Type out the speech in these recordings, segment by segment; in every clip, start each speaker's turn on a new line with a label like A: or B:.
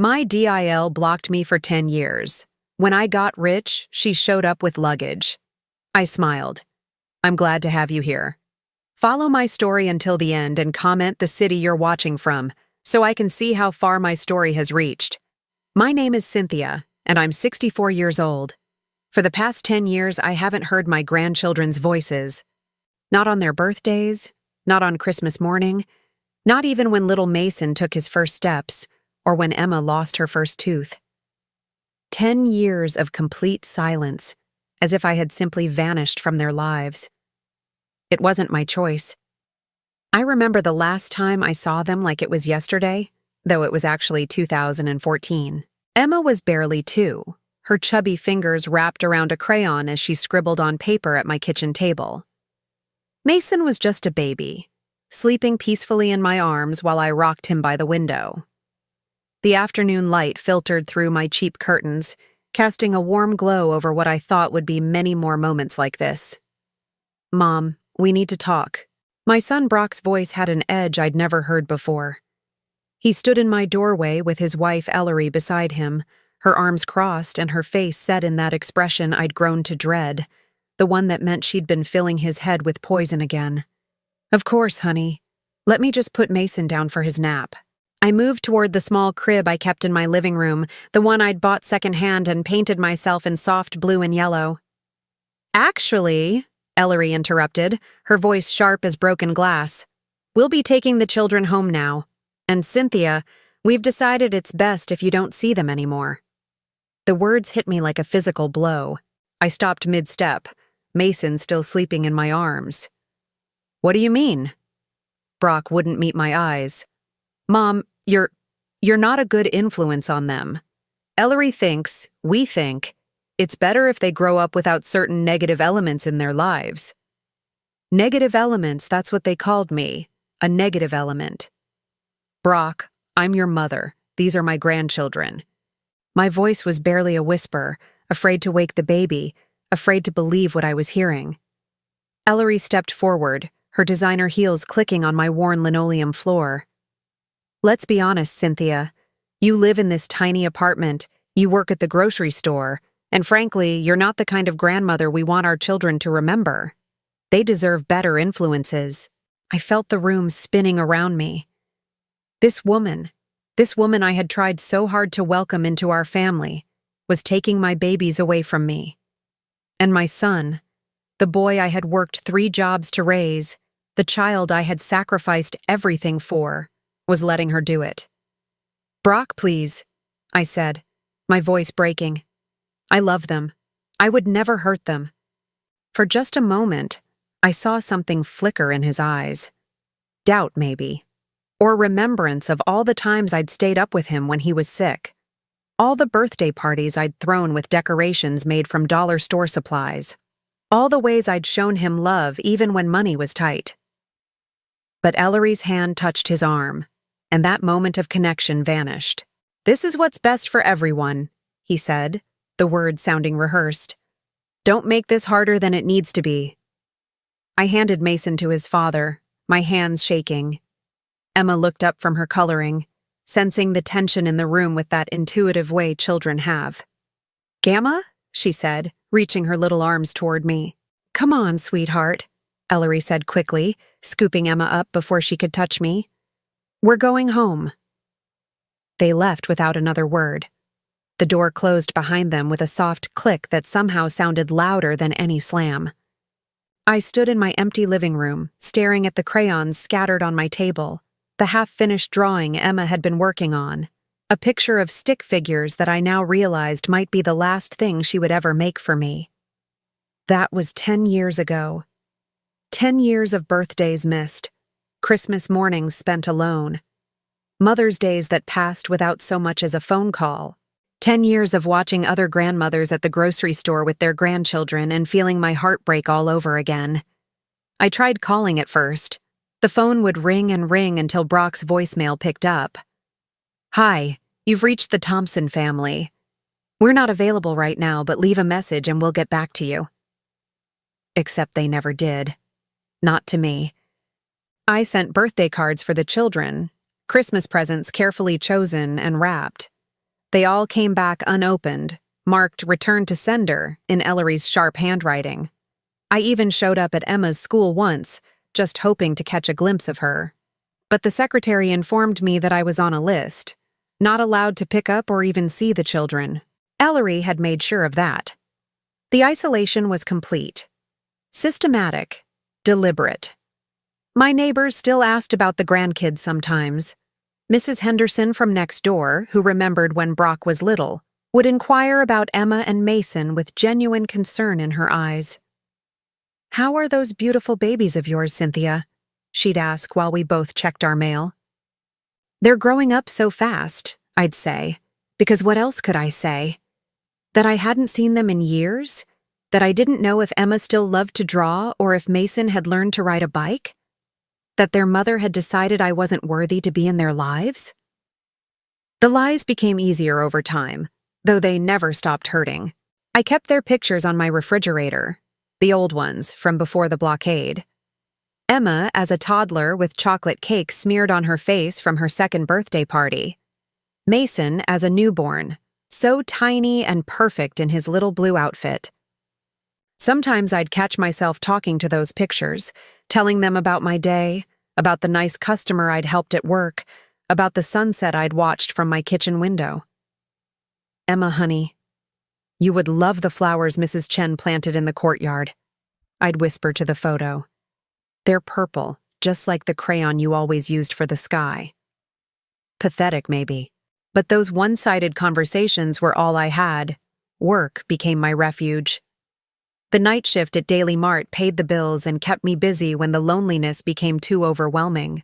A: My DIL blocked me for 10 years. When I got rich, she showed up with luggage. I smiled. I'm glad to have you here. Follow my story until the end and comment the city you're watching from, so I can see how far my story has reached. My name is Cynthia, and I'm 64 years old. For the past 10 years, I haven't heard my grandchildren's voices. Not on their birthdays, not on Christmas morning, not even when little Mason took his first steps, or when Emma lost her first tooth. 10 years of complete silence, as if I had simply vanished from their lives. It wasn't my choice. I remember the last time I saw them like it was yesterday, though it was actually 2014. Emma was barely 2, her chubby fingers wrapped around a crayon as she scribbled on paper at my kitchen table. Mason was just a baby, sleeping peacefully in my arms while I rocked him by the window. The afternoon light filtered through my cheap curtains, casting a warm glow over what I thought would be many more moments like this. Mom, we need to talk. My son Brock's voice had an edge I'd never heard before. He stood in my doorway with his wife Ellery beside him, her arms crossed and her face set in that expression I'd grown to dread, the one that meant she'd been filling his head with poison again. Of course, honey. Let me just put Mason down for his nap. I moved toward the small crib I kept in my living room, the one I'd bought secondhand and painted myself in soft blue and yellow. Actually, Ellery interrupted, her voice sharp as broken glass, we'll be taking the children home now. And Cynthia, we've decided it's best if you don't see them anymore. The words hit me like a physical blow. I stopped mid-step, Mason still sleeping in my arms. What do you mean? Brock wouldn't meet my eyes. Mom, you're not a good influence on them. Ellery thinks, we think, it's better if they grow up without certain negative elements in their lives. Negative elements, that's what they called me. A negative element. Brock, I'm your mother. These are my grandchildren. My voice was barely a whisper, afraid to wake the baby, afraid to believe what I was hearing. Ellery stepped forward, her designer heels clicking on my worn linoleum floor. Let's be honest, Cynthia. You live in this tiny apartment, you work at the grocery store, and frankly, you're not the kind of grandmother we want our children to remember. They deserve better influences. I felt the room spinning around me. This woman I had tried so hard to welcome into our family, was taking my babies away from me. And my son, the boy I had worked 3 jobs to raise, the child I had sacrificed everything for, was letting her do it. Brock, please, I said, my voice breaking. I love them. I would never hurt them. For just a moment, I saw something flicker in his eyes. Doubt, maybe. Or remembrance of all the times I'd stayed up with him when he was sick. All the birthday parties I'd thrown with decorations made from dollar store supplies. All the ways I'd shown him love even when money was tight. But Ellery's hand touched his arm, and that moment of connection vanished. This is what's best for everyone, he said, the words sounding rehearsed. Don't make this harder than it needs to be. I handed Mason to his father, my hands shaking. Emma looked up from her coloring, sensing the tension in the room with that intuitive way children have. Gamma? She said, reaching her little arms toward me. Come on, sweetheart, Ellery said quickly, scooping Emma up before she could touch me. We're going home. They left without another word. The door closed behind them with a soft click that somehow sounded louder than any slam. I stood in my empty living room, staring at the crayons scattered on my table, the half-finished drawing Emma had been working on, a picture of stick figures that I now realized might be the last thing she would ever make for me. That was 10 years ago. 10 years of birthdays missed, Christmas mornings spent alone, Mother's Days that passed without so much as a phone call, 10 years of watching other grandmothers at the grocery store with their grandchildren and feeling my heart break all over again. I tried calling at first. The phone would ring and ring until Brock's voicemail picked up. Hi, you've reached the Thompson family. We're not available right now, but leave a message and we'll get back to you. Except they never did. Not to me. I sent birthday cards for the children, Christmas presents carefully chosen and wrapped. They all came back unopened, marked "Return to Sender" in Ellery's sharp handwriting. I even showed up at Emma's school once, just hoping to catch a glimpse of her. But the secretary informed me that I was on a list, not allowed to pick up or even see the children. Ellery had made sure of that. The isolation was complete. Systematic. Deliberate. My neighbors still asked about the grandkids sometimes. Mrs. Henderson from next door, who remembered when Brock was little, would inquire about Emma and Mason with genuine concern in her eyes. "How are those beautiful babies of yours, Cynthia?" she'd ask while we both checked our mail. "They're growing up so fast," I'd say, because what else could I say? That I hadn't seen them in years? That I didn't know if Emma still loved to draw or if Mason had learned to ride a bike? That their mother had decided I wasn't worthy to be in their lives? The lies became easier over time, though they never stopped hurting. I kept their pictures on my refrigerator, the old ones from before the blockade. Emma as a toddler with chocolate cake smeared on her face from her second birthday party. Mason as a newborn, so tiny and perfect in his little blue outfit. Sometimes I'd catch myself talking to those pictures, telling them about my day, about the nice customer I'd helped at work, about the sunset I'd watched from my kitchen window. "Emma, honey, you would love the flowers Mrs. Chen planted in the courtyard," I'd whisper to the photo. "They're purple, just like the crayon you always used for the sky." Pathetic, maybe, but those one-sided conversations were all I had. Work became my refuge. The night shift at Daily Mart paid the bills and kept me busy when the loneliness became too overwhelming.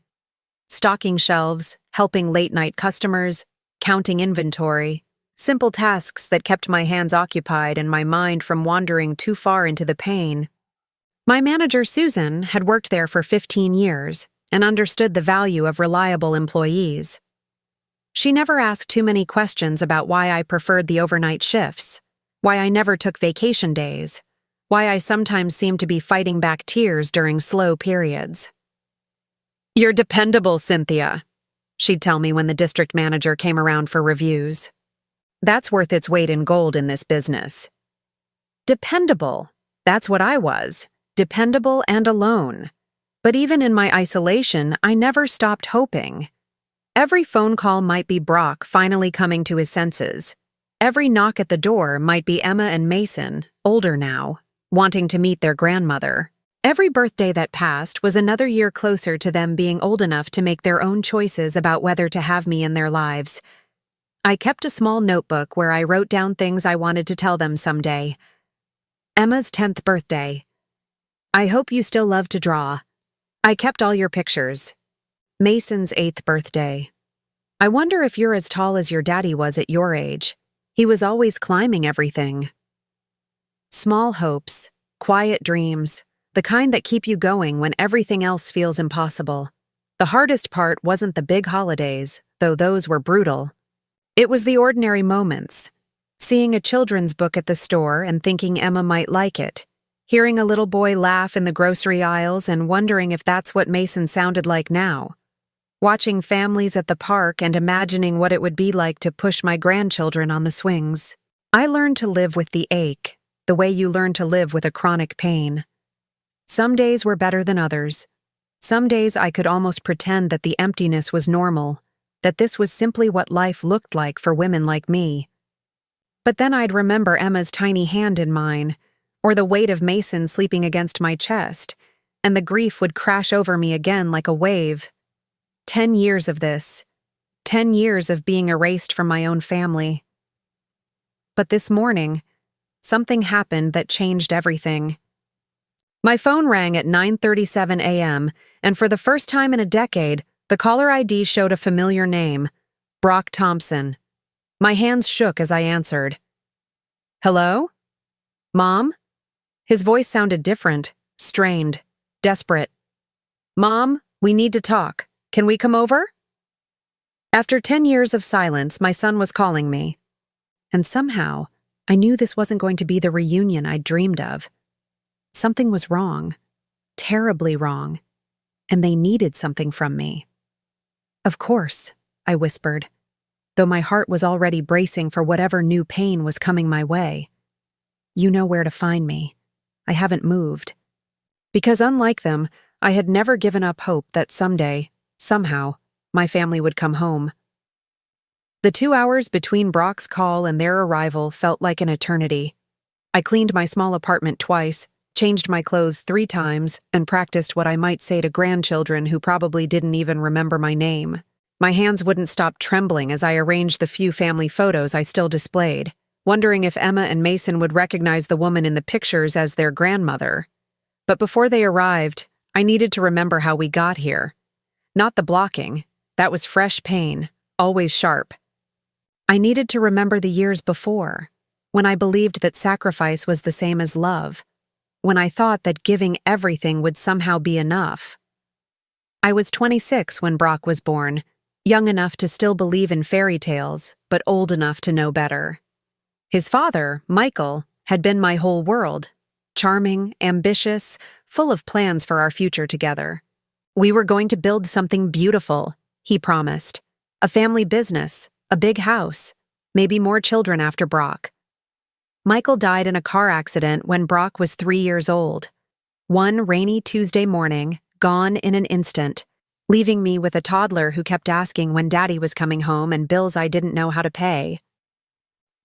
A: Stocking shelves, helping late-night customers, counting inventory, simple tasks that kept my hands occupied and my mind from wandering too far into the pain. My manager, Susan, had worked there for 15 years and understood the value of reliable employees. She never asked too many questions about why I preferred the overnight shifts, why I never took vacation days, why I sometimes seemed to be fighting back tears during slow periods. "You're dependable, Cynthia," she'd tell me when the district manager came around for reviews. That's worth its weight in gold in this business. Dependable. That's what I was. Dependable and alone. But even in my isolation, I never stopped hoping. Every phone call might be Brock finally coming to his senses. Every knock at the door might be Emma and Mason, older now, wanting to meet their grandmother. Every birthday that passed was another year closer to them being old enough to make their own choices about whether to have me in their lives. I kept a small notebook where I wrote down things I wanted to tell them someday. Emma's 10th birthday. I hope you still love to draw. I kept all your pictures. Mason's 8th birthday. I wonder if you're as tall as your daddy was at your age. He was always climbing everything. Small hopes, quiet dreams, the kind that keep you going when everything else feels impossible. The hardest part wasn't the big holidays, though those were brutal. It was the ordinary moments. Seeing a children's book at the store and thinking Emma might like it. Hearing a little boy laugh in the grocery aisles and wondering if that's what Mason sounded like now. Watching families at the park and imagining what it would be like to push my grandchildren on the swings. I learned to live with the ache, the way you learn to live with a chronic pain. Some days were better than others. Some days I could almost pretend that the emptiness was normal, that this was simply what life looked like for women like me. But then I'd remember Emma's tiny hand in mine, or the weight of Mason sleeping against my chest, and the grief would crash over me again like a wave. 10 years of this. 10 years of being erased from my own family. But this morning, something happened that changed everything. My phone rang at 9:37 a.m., and for the first time in a decade, the caller ID showed a familiar name, Brock Thompson. My hands shook as I answered. "Hello? Mom?" His voice sounded different, strained, desperate. "Mom, we need to talk. Can we come over?" After 10 years of silence, my son was calling me. And somehow, I knew this wasn't going to be the reunion I'd dreamed of. Something was wrong, terribly wrong, and they needed something from me. "Of course," I whispered. though my heart was already bracing for whatever new pain was coming my way. You know where to find me. I haven't moved. Because unlike them, I had never given up hope that someday, somehow, my family would come home. The 2 hours between Brock's call and their arrival felt like an eternity. I cleaned my small apartment twice, changed my clothes 3 times, and practiced what I might say to grandchildren who probably didn't even remember my name. My hands wouldn't stop trembling as I arranged the few family photos I still displayed, wondering if Emma and Mason would recognize the woman in the pictures as their grandmother. But before they arrived, I needed to remember how we got here. Not the blocking. That was fresh pain, always sharp. I needed to remember the years before, when I believed that sacrifice was the same as love, when I thought that giving everything would somehow be enough. I was 26 when Brock was born, young enough to still believe in fairy tales, but old enough to know better. His father, Michael, had been my whole world, charming, ambitious, full of plans for our future together. We were going to build something beautiful, he promised. A family business, a big house, maybe more children after Brock. Michael died in a car accident when Brock was 3 years old. One rainy Tuesday morning, gone in an instant, leaving me with a toddler who kept asking when Daddy was coming home and bills I didn't know how to pay.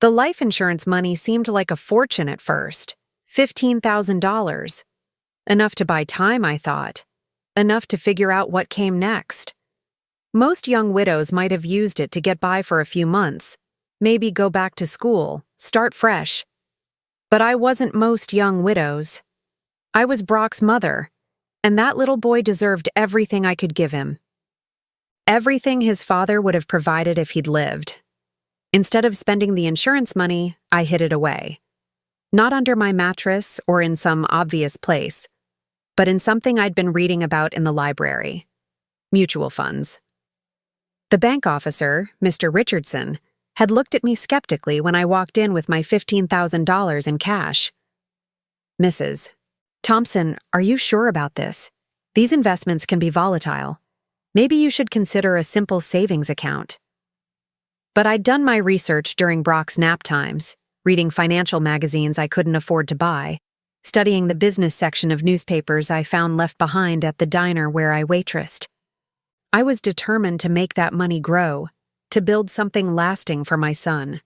A: The life insurance money seemed like a fortune at first, $15,000. Enough to buy time, I thought. Enough to figure out what came next. Most young widows might have used it to get by for a few months, maybe go back to school, start fresh. But I wasn't most young widows. I was Brock's mother, and that little boy deserved everything I could give him. Everything his father would have provided if he'd lived. Instead of spending the insurance money, I hid it away. Not under my mattress or in some obvious place, but in something I'd been reading about in the library. Mutual funds. The bank officer, Mr. Richardson, had looked at me skeptically when I walked in with my $15,000 in cash. Mrs. Thompson, are you sure about this? These investments can be volatile. Maybe you should consider a simple savings account. But I'd done my research during Brock's nap times, reading financial magazines I couldn't afford to buy, studying the business section of newspapers I found left behind at the diner where I waitressed. I was determined to make that money grow, to build something lasting for my son.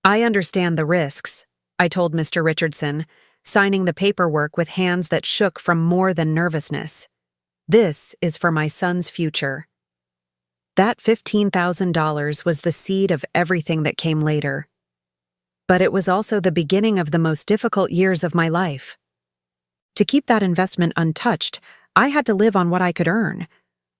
A: I understand the risks, I told Mr. Richardson, signing the paperwork with hands that shook from more than nervousness. This is for my son's future. That $15,000 was the seed of everything that came later. But it was also the beginning of the most difficult years of my life. To keep that investment untouched, I had to live on what I could earn,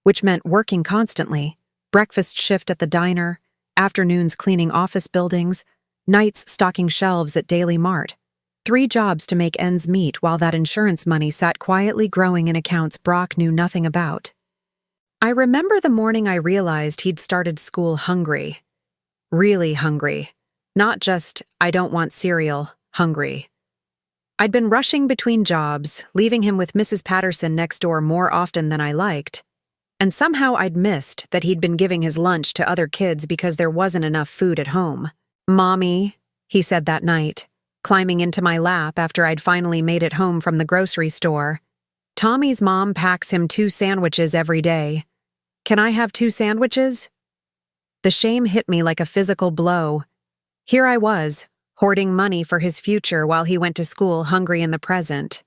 A: which meant working constantly, breakfast shift at the diner, afternoons cleaning office buildings, nights stocking shelves at Daily Mart. 3 jobs to make ends meet while that insurance money sat quietly growing in accounts Brock knew nothing about. I remember the morning I realized he'd started school hungry. Really hungry. Not just, I don't want cereal, hungry. I'd been rushing between jobs, leaving him with Mrs. Patterson next door more often than I liked. And somehow I'd missed that he'd been giving his lunch to other kids because there wasn't enough food at home. "Mommy," he said that night, climbing into my lap after I'd finally made it home from the grocery store. "Tommy's mom packs him 2 sandwiches every day. Can I have 2 sandwiches?" The shame hit me like a physical blow. Here I was, hoarding money for his future while he went to school hungry in the present.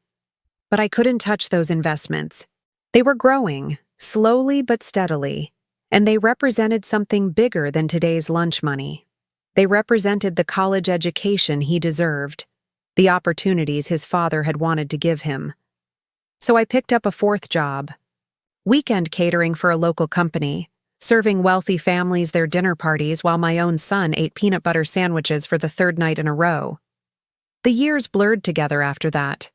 A: But I couldn't touch those investments. They were growing, slowly but steadily, and they represented something bigger than today's lunch money. They represented the college education he deserved, the opportunities his father had wanted to give him. So I picked up a 4th job, weekend catering for a local company, serving wealthy families their dinner parties while my own son ate peanut butter sandwiches for the 3rd night in a row. The years blurred together after that.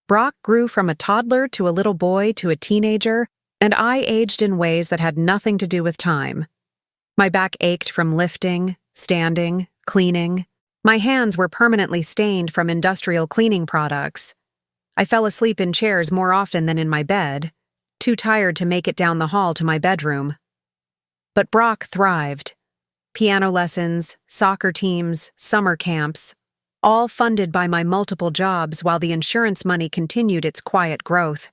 A: Brock grew from a toddler to a little boy to a teenager, and I aged in ways that had nothing to do with time. My back ached from lifting, standing, cleaning. My hands were permanently stained from industrial cleaning products. I fell asleep in chairs more often than in my bed, too tired to make it down the hall to my bedroom. But Brock thrived. Piano lessons, soccer teams, summer camps, all funded by my multiple jobs while the insurance money continued its quiet growth.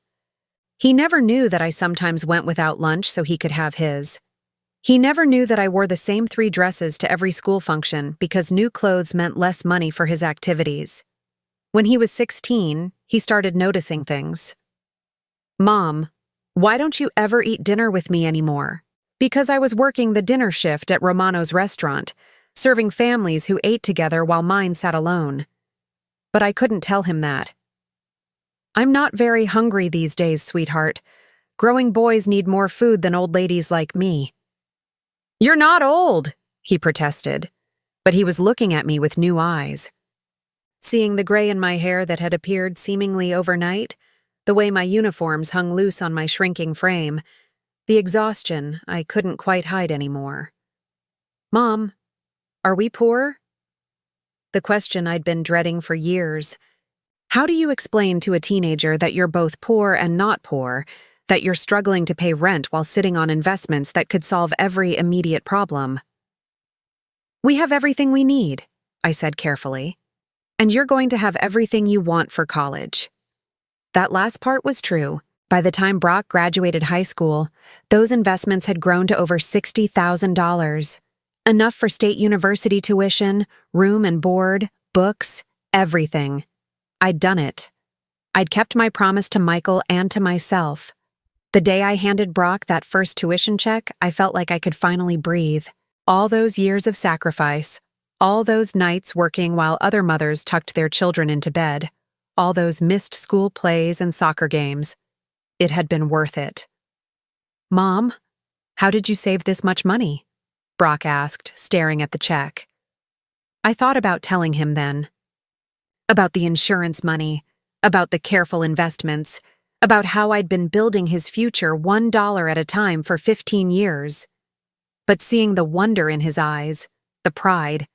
A: He never knew that I sometimes went without lunch so he could have his. He never knew that I wore the same 3 dresses to every school function because new clothes meant less money for his activities. When he was 16, he started noticing things. "Mom, why don't you ever eat dinner with me anymore?" Because I was working the dinner shift at Romano's restaurant, serving families who ate together while mine sat alone. But I couldn't tell him that. "I'm not very hungry these days, sweetheart. Growing boys need more food than old ladies like me." "You're not old," he protested, but he was looking at me with new eyes. Seeing the gray in my hair that had appeared seemingly overnight, the way my uniforms hung loose on my shrinking frame, the exhaustion I couldn't quite hide anymore. "Mom, are we poor?" The question I'd been dreading for years. How do you explain to a teenager that you're both poor and not poor, that you're struggling to pay rent while sitting on investments that could solve every immediate problem? "We have everything we need," I said carefully. "And you're going to have everything you want for college." That last part was true. By the time Brock graduated high school, those investments had grown to over $60,000. Enough for state university tuition, room and board, books, everything. I'd done it. I'd kept my promise to Michael and to myself. The day I handed Brock that first tuition check, I felt like I could finally breathe. All those years of sacrifice, all those nights working while other mothers tucked their children into bed, all those missed school plays and soccer games. It had been worth it. "Mom, how did you save this much money?" Brock asked, staring at the check. I thought about telling him then. About the insurance money, about the careful investments, about how I'd been building his future $1 at a time for 15 years. But seeing the wonder in his eyes, the pride,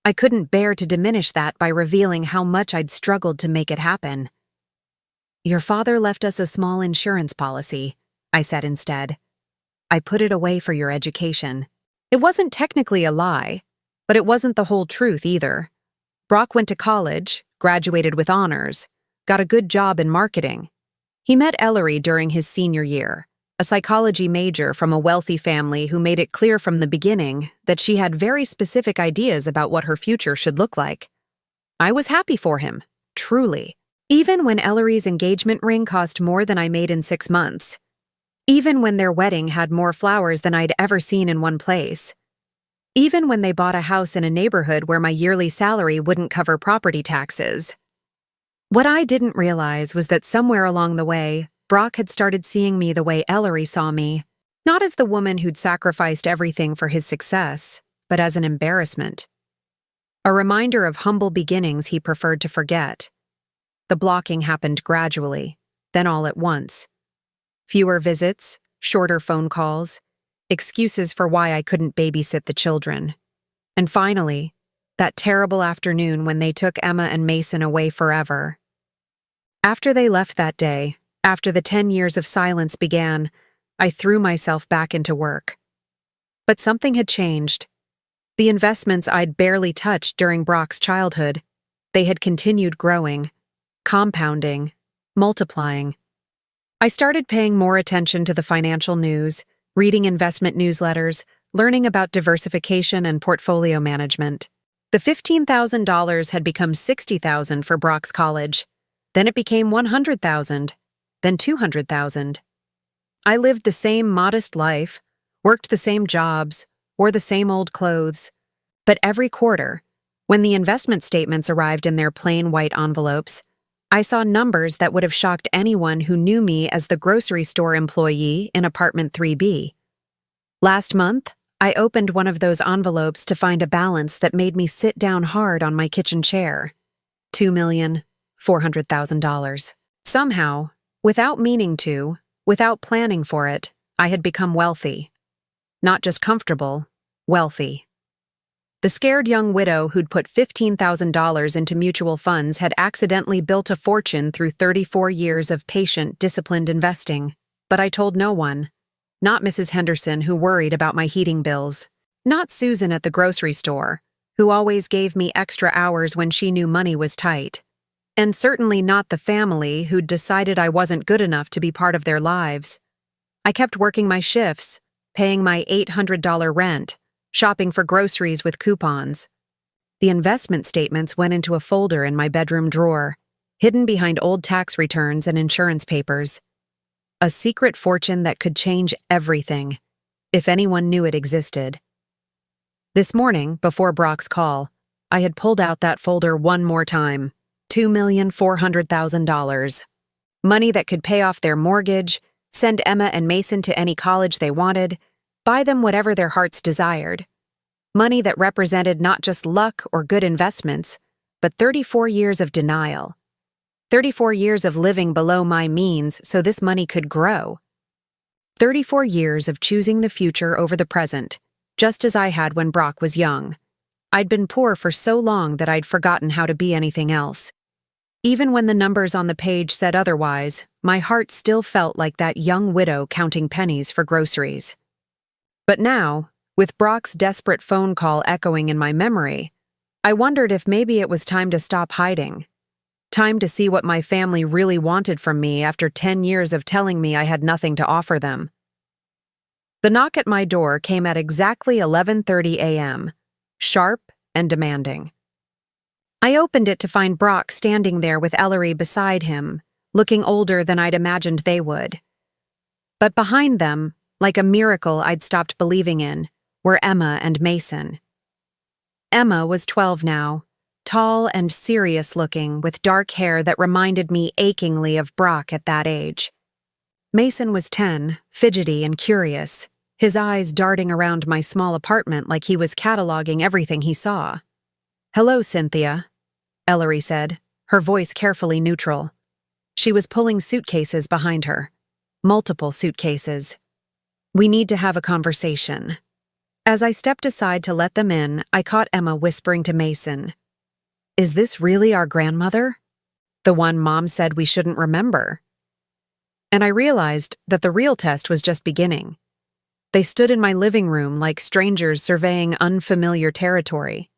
A: I couldn't bear to diminish that by revealing how much I'd struggled to make it happen. "Your father left us a small insurance policy," I said instead. "I put it away for your education." It wasn't technically a lie, but it wasn't the whole truth either. Brock went to college, graduated with honors, got a good job in marketing. He met Ellery during his senior year, a psychology major from a wealthy family who made it clear from the beginning that she had very specific ideas about what her future should look like. I was happy for him, truly. Even when Ellery's engagement ring cost more than I made in 6 months. Even when their wedding had more flowers than I'd ever seen in one place. Even when they bought a house in a neighborhood where my yearly salary wouldn't cover property taxes. What I didn't realize was that somewhere along the way, Brock had started seeing me the way Ellery saw me, not as the woman who'd sacrificed everything for his success, but as an embarrassment. A reminder of humble beginnings he preferred to forget. The blocking happened gradually, then all at once. Fewer visits, shorter phone calls, excuses for why I couldn't babysit the children. And finally, that terrible afternoon when they took Emma and Mason away forever. After they left that day, after the 10 years of silence began, I threw myself back into work. But something had changed. The investments I'd barely touched during Brock's childhood, they had continued growing, compounding, multiplying. I started paying more attention to the financial news, reading investment newsletters, learning about diversification and portfolio management. The $15,000 had become $60,000 for Brock's college. Then it became $100,000, then $200,000. I lived the same modest life, worked the same jobs, wore the same old clothes. But every quarter, when the investment statements arrived in their plain white envelopes, I saw numbers that would have shocked anyone who knew me as the grocery store employee in apartment 3B. Last month, I opened one of those envelopes to find a balance that made me sit down hard on my kitchen chair. $2,400,000. Somehow, without meaning to, without planning for it, I had become wealthy. Not just comfortable, wealthy. The scared young widow who'd put $15,000 into mutual funds had accidentally built a fortune through 34 years of patient, disciplined investing. But I told no one. Not Mrs. Henderson, who worried about my heating bills. Not Susan at the grocery store, who always gave me extra hours when she knew money was tight. And certainly not the family who'd decided I wasn't good enough to be part of their lives. I kept working my shifts, paying my $800 rent, shopping for groceries with coupons. The investment statements went into a folder in my bedroom drawer, hidden behind old tax returns and insurance papers. A secret fortune that could change everything, if anyone knew it existed. This morning, before Brock's call, I had pulled out that folder one more time. $2,400,000. Money that could pay off their mortgage, send Emma and Mason to any college they wanted, buy them whatever their hearts desired. Money that represented not just luck or good investments, but 34 years of denial. 34 years of living below my means so this money could grow. 34 years of choosing the future over the present, just as I had when Brock was young. I'd been poor for so long that I'd forgotten how to be anything else. Even when the numbers on the page said otherwise, my heart still felt like that young widow counting pennies for groceries. But now, with Brock's desperate phone call echoing in my memory, I wondered if maybe it was time to stop hiding. Time to see what my family really wanted from me after 10 years of telling me I had nothing to offer them. The knock at my door came at exactly 11:30 a.m., sharp and demanding. I opened it to find Brock standing there with Ellery beside him, looking older than I'd imagined they would. But behind them, like a miracle I'd stopped believing in, were Emma and Mason. Emma was 12 now, tall and serious-looking, with dark hair that reminded me achingly of Brock at that age. Mason was 10, fidgety and curious, his eyes darting around my small apartment like he was cataloging everything he saw. "Hello, Cynthia," Ellery said, her voice carefully neutral. She was pulling suitcases behind her. Multiple suitcases. "We need to have a conversation." As I stepped aside to let them in, I caught Emma whispering to Mason, "Is this really our grandmother? The one Mom said we shouldn't remember?" And I realized that the real test was just beginning. They stood in my living room like strangers surveying unfamiliar territory.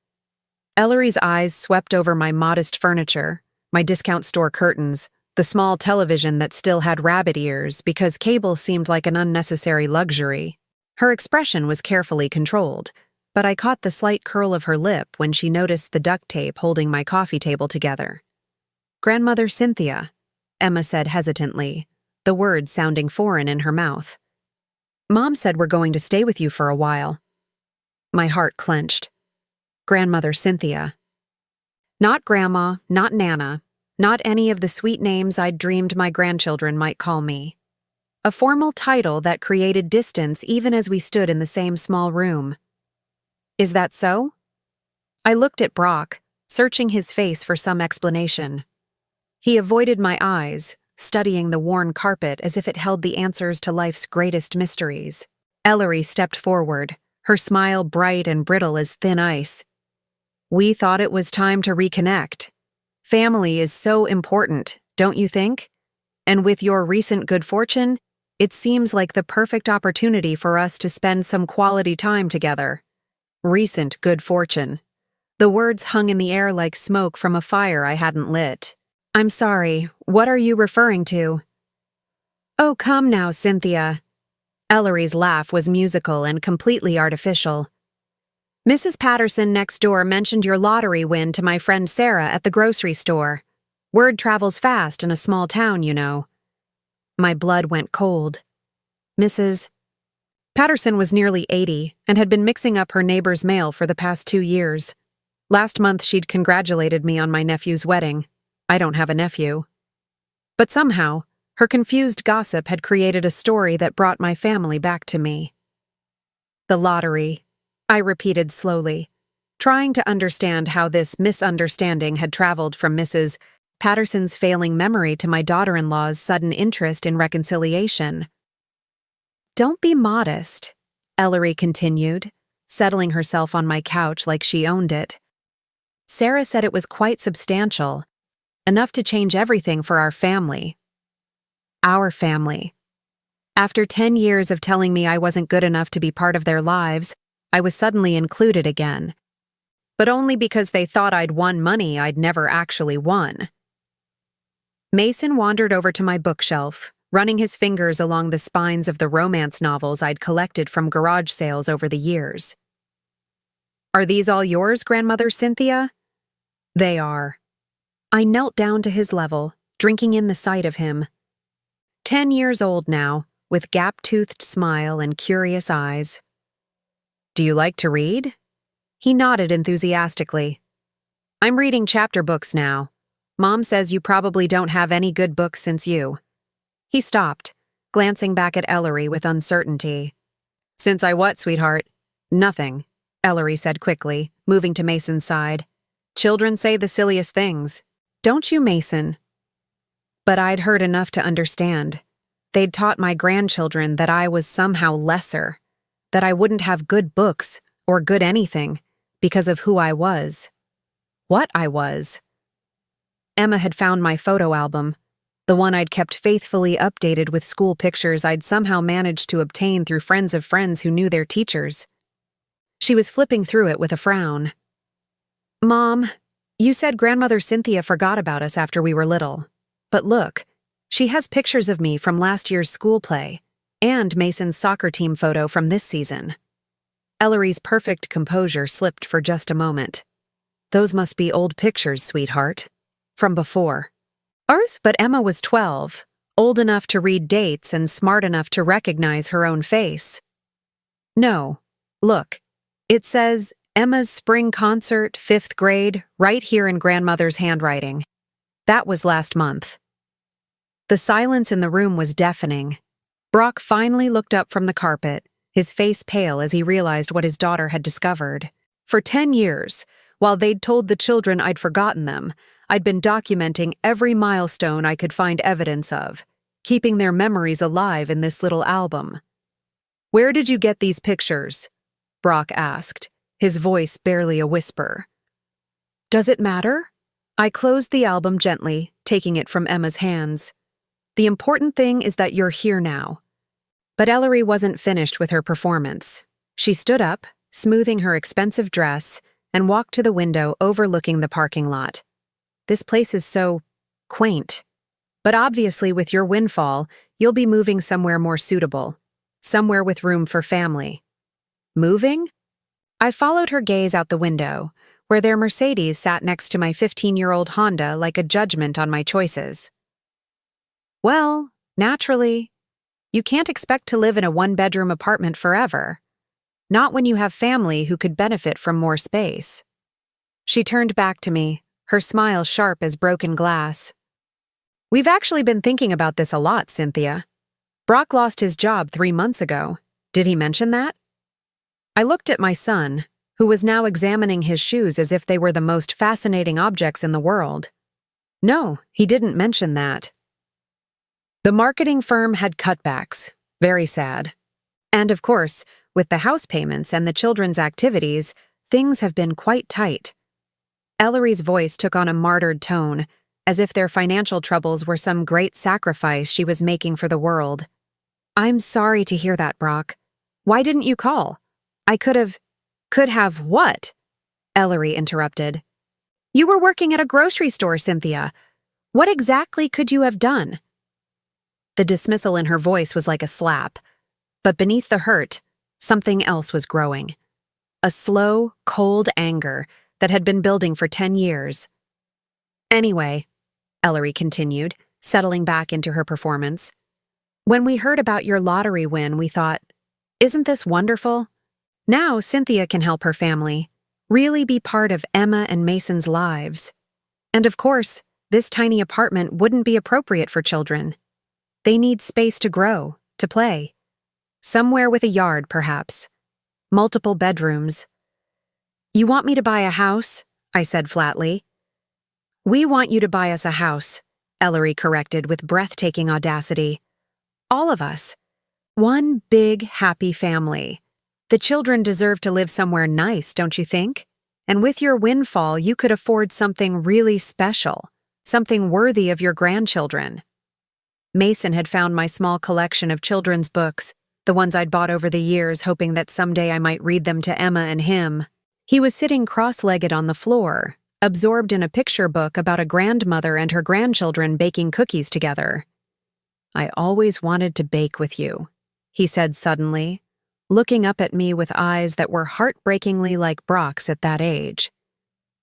A: Ellery's eyes swept over my modest furniture, my discount store curtains, the small television that still had rabbit ears because cable seemed like an unnecessary luxury. Her expression was carefully controlled, but I caught the slight curl of her lip when she noticed the duct tape holding my coffee table together. "Grandmother Cynthia," Emma said hesitantly, the words sounding foreign in her mouth. "Mom said we're going to stay with you for a while." My heart clenched. Grandmother Cynthia. Not Grandma, not Nana, not any of the sweet names I'd dreamed my grandchildren might call me. A formal title that created distance even as we stood in the same small room. "Is that so?" I looked at Brock, searching his face for some explanation. He avoided my eyes, studying the worn carpet as if it held the answers to life's greatest mysteries. Ellery stepped forward, her smile bright and brittle as thin ice. "We thought it was time to reconnect. Family is so important, don't you think? And with your recent good fortune, it seems like the perfect opportunity for us to spend some quality time together." Recent good fortune. The words hung in the air like smoke from a fire I hadn't lit. "I'm sorry, what are you referring to?" "Oh, come now, Cynthia." Ellery's laugh was musical and completely artificial. "Mrs. Patterson next door mentioned your lottery win to my friend Sarah at the grocery store. Word travels fast in a small town, you know." My blood went cold. Mrs. Patterson was nearly 80 and had been mixing up her neighbor's mail for the past 2 years. Last month she'd congratulated me on my nephew's wedding. I don't have a nephew. But somehow, her confused gossip had created a story that brought my family back to me. "The lottery," I repeated slowly, trying to understand how this misunderstanding had traveled from Mrs. Patterson's failing memory to my daughter-in-law's sudden interest in reconciliation. "Don't be modest," Ellery continued, settling herself on my couch like she owned it. "Sarah said it was quite substantial, enough to change everything for our family." Our family. After 10 years of telling me I wasn't good enough to be part of their lives, I was suddenly included again. But only because they thought I'd won money I'd never actually won. Mason wandered over to my bookshelf, running his fingers along the spines of the romance novels I'd collected from garage sales over the years. "Are these all yours, Grandmother Cynthia?" "They are." I knelt down to his level, drinking in the sight of him. 10 years old now, with gap-toothed smile and curious eyes. "Do you like to read?" He nodded enthusiastically. "I'm reading chapter books now. Mom says you probably don't have any good books since you." He stopped, glancing back at Ellery with uncertainty. "Since I what, sweetheart?" "Nothing," Ellery said quickly, moving to Mason's side. "Children say the silliest things. Don't you, Mason?" But I'd heard enough to understand. They'd taught my grandchildren that I was somehow lesser, that I wouldn't have good books or good anything because of who I was. What I was. Emma had found my photo album, the one I'd kept faithfully updated with school pictures I'd somehow managed to obtain through friends of friends who knew their teachers. She was flipping through it with a frown. "Mom, you said Grandmother Cynthia forgot about us after we were little. But look, she has pictures of me from last year's school play and Mason's soccer team photo from this season." Ellery's perfect composure slipped for just a moment. "Those must be old pictures, sweetheart. From before." Ours, but Emma was 12, old enough to read dates and smart enough to recognize her own face. "No, look, it says Emma's spring concert, 5th grade, right here in Grandmother's handwriting. That was last month." The silence in the room was deafening. Brock finally looked up from the carpet, his face pale as he realized what his daughter had discovered. For 10 years, while they'd told the children I'd forgotten them, I'd been documenting every milestone I could find evidence of, keeping their memories alive in this little album. "Where did you get these pictures?" Brock asked, his voice barely a whisper. "Does it matter?" I closed the album gently, taking it from Emma's hands. "The important thing is that you're here now." But Ellery wasn't finished with her performance. She stood up, smoothing her expensive dress, and walked to the window overlooking the parking lot. "This place is so quaint. But obviously with your windfall, you'll be moving somewhere more suitable. Somewhere with room for family." "Moving?" I followed her gaze out the window, where their Mercedes sat next to my 15-year-old Honda like a judgment on my choices. "Well, naturally. You can't expect to live in a one-bedroom apartment forever. Not when you have family who could benefit from more space." She turned back to me, her smile sharp as broken glass. "We've actually been thinking about this a lot, Cynthia. Brock lost his job 3 months ago. Did he mention that?" I looked at my son, who was now examining his shoes as if they were the most fascinating objects in the world. "No, he didn't mention that." The marketing firm had cutbacks. Very sad. And of course, with the house payments and the children's activities, things have been quite tight. Ellery's voice took on a martyred tone, as if their financial troubles were some great sacrifice she was making for the world. "I'm sorry to hear that, Brock. Why didn't you call? I could have..." "Could have what?" Ellery interrupted. "You were working at a grocery store, Cynthia. What exactly could you have done?" The dismissal in her voice was like a slap, but beneath the hurt, something else was growing. A slow, cold anger that had been building for 10 years. "Anyway," Ellery continued, settling back into her performance, "when we heard about your lottery win, we thought, isn't this wonderful? Now Cynthia can help her family, really be part of Emma and Mason's lives. And of course, this tiny apartment wouldn't be appropriate for children. They need space to grow, to play. Somewhere with a yard, perhaps. Multiple bedrooms." "You want me to buy a house?" I said flatly. "We want you to buy us a house," Ellery corrected with breathtaking audacity. "All of us. One big, happy family. The children deserve to live somewhere nice, don't you think? And with your windfall, you could afford something really special, something worthy of your grandchildren." Mason had found my small collection of children's books, the ones I'd bought over the years, hoping that someday I might read them to Emma and him. He was sitting cross-legged on the floor, absorbed in a picture book about a grandmother and her grandchildren baking cookies together. "I always wanted to bake with you," he said suddenly, looking up at me with eyes that were heartbreakingly like Brock's at that age.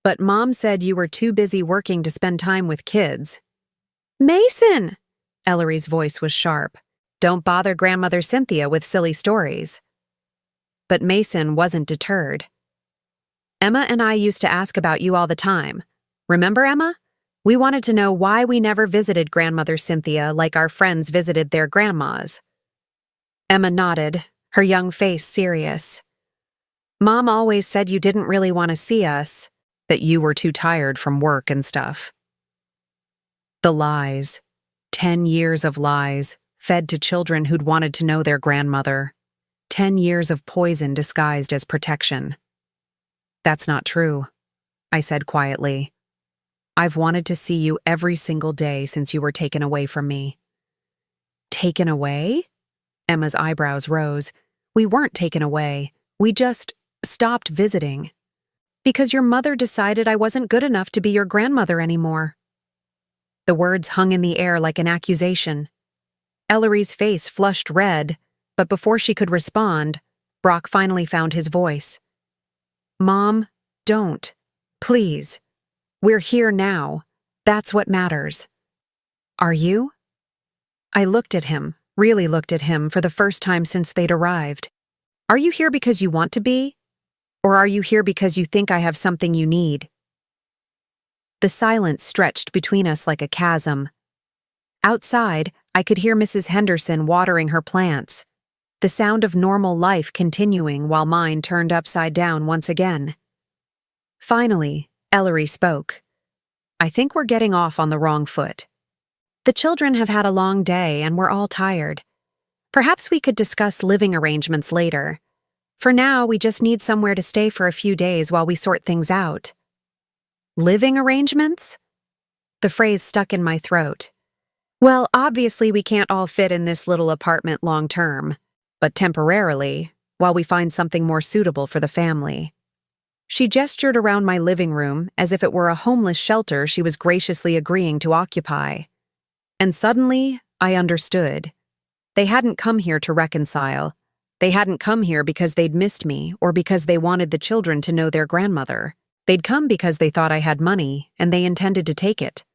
A: "But Mom said you were too busy working to spend time with kids." "Mason!" Ellery's voice was sharp. "Don't bother Grandmother Cynthia with silly stories." But Mason wasn't deterred. "Emma and I used to ask about you all the time. Remember, Emma? We wanted to know why we never visited Grandmother Cynthia like our friends visited their grandmas." Emma nodded, her young face serious. "Mom always said you didn't really want to see us, that you were too tired from work and stuff." The lies. 10 years of lies, fed to children who'd wanted to know their grandmother. 10 years of poison disguised as protection. "That's not true," I said quietly. "I've wanted to see you every single day since you were taken away from me." "Taken away?" Emma's eyebrows rose. "We weren't taken away. We just stopped visiting. Because your mother decided I wasn't good enough to be your grandmother anymore." The words hung in the air like an accusation. Ellery's face flushed red, but before she could respond, Brock finally found his voice. "Mom, don't. Please. We're here now. That's what matters." "Are you?" I looked at him, really looked at him for the first time since they'd arrived. "Are you here because you want to be? Or are you here because you think I have something you need?" The silence stretched between us like a chasm. Outside, I could hear Mrs. Henderson watering her plants, the sound of normal life continuing while mine turned upside down once again. Finally, Ellery spoke. "I think we're getting off on the wrong foot. The children have had a long day and we're all tired. Perhaps we could discuss living arrangements later. For now, we just need somewhere to stay for a few days while we sort things out." "Living arrangements?" The phrase stuck in my throat. "Well, obviously we can't all fit in this little apartment long term, but temporarily, while we find something more suitable for the family." She gestured around my living room as if it were a homeless shelter she was graciously agreeing to occupy. And suddenly, I understood. They hadn't come here to reconcile. They hadn't come here because they'd missed me or because they wanted the children to know their grandmother. They'd come because they thought I had money and they intended to take it.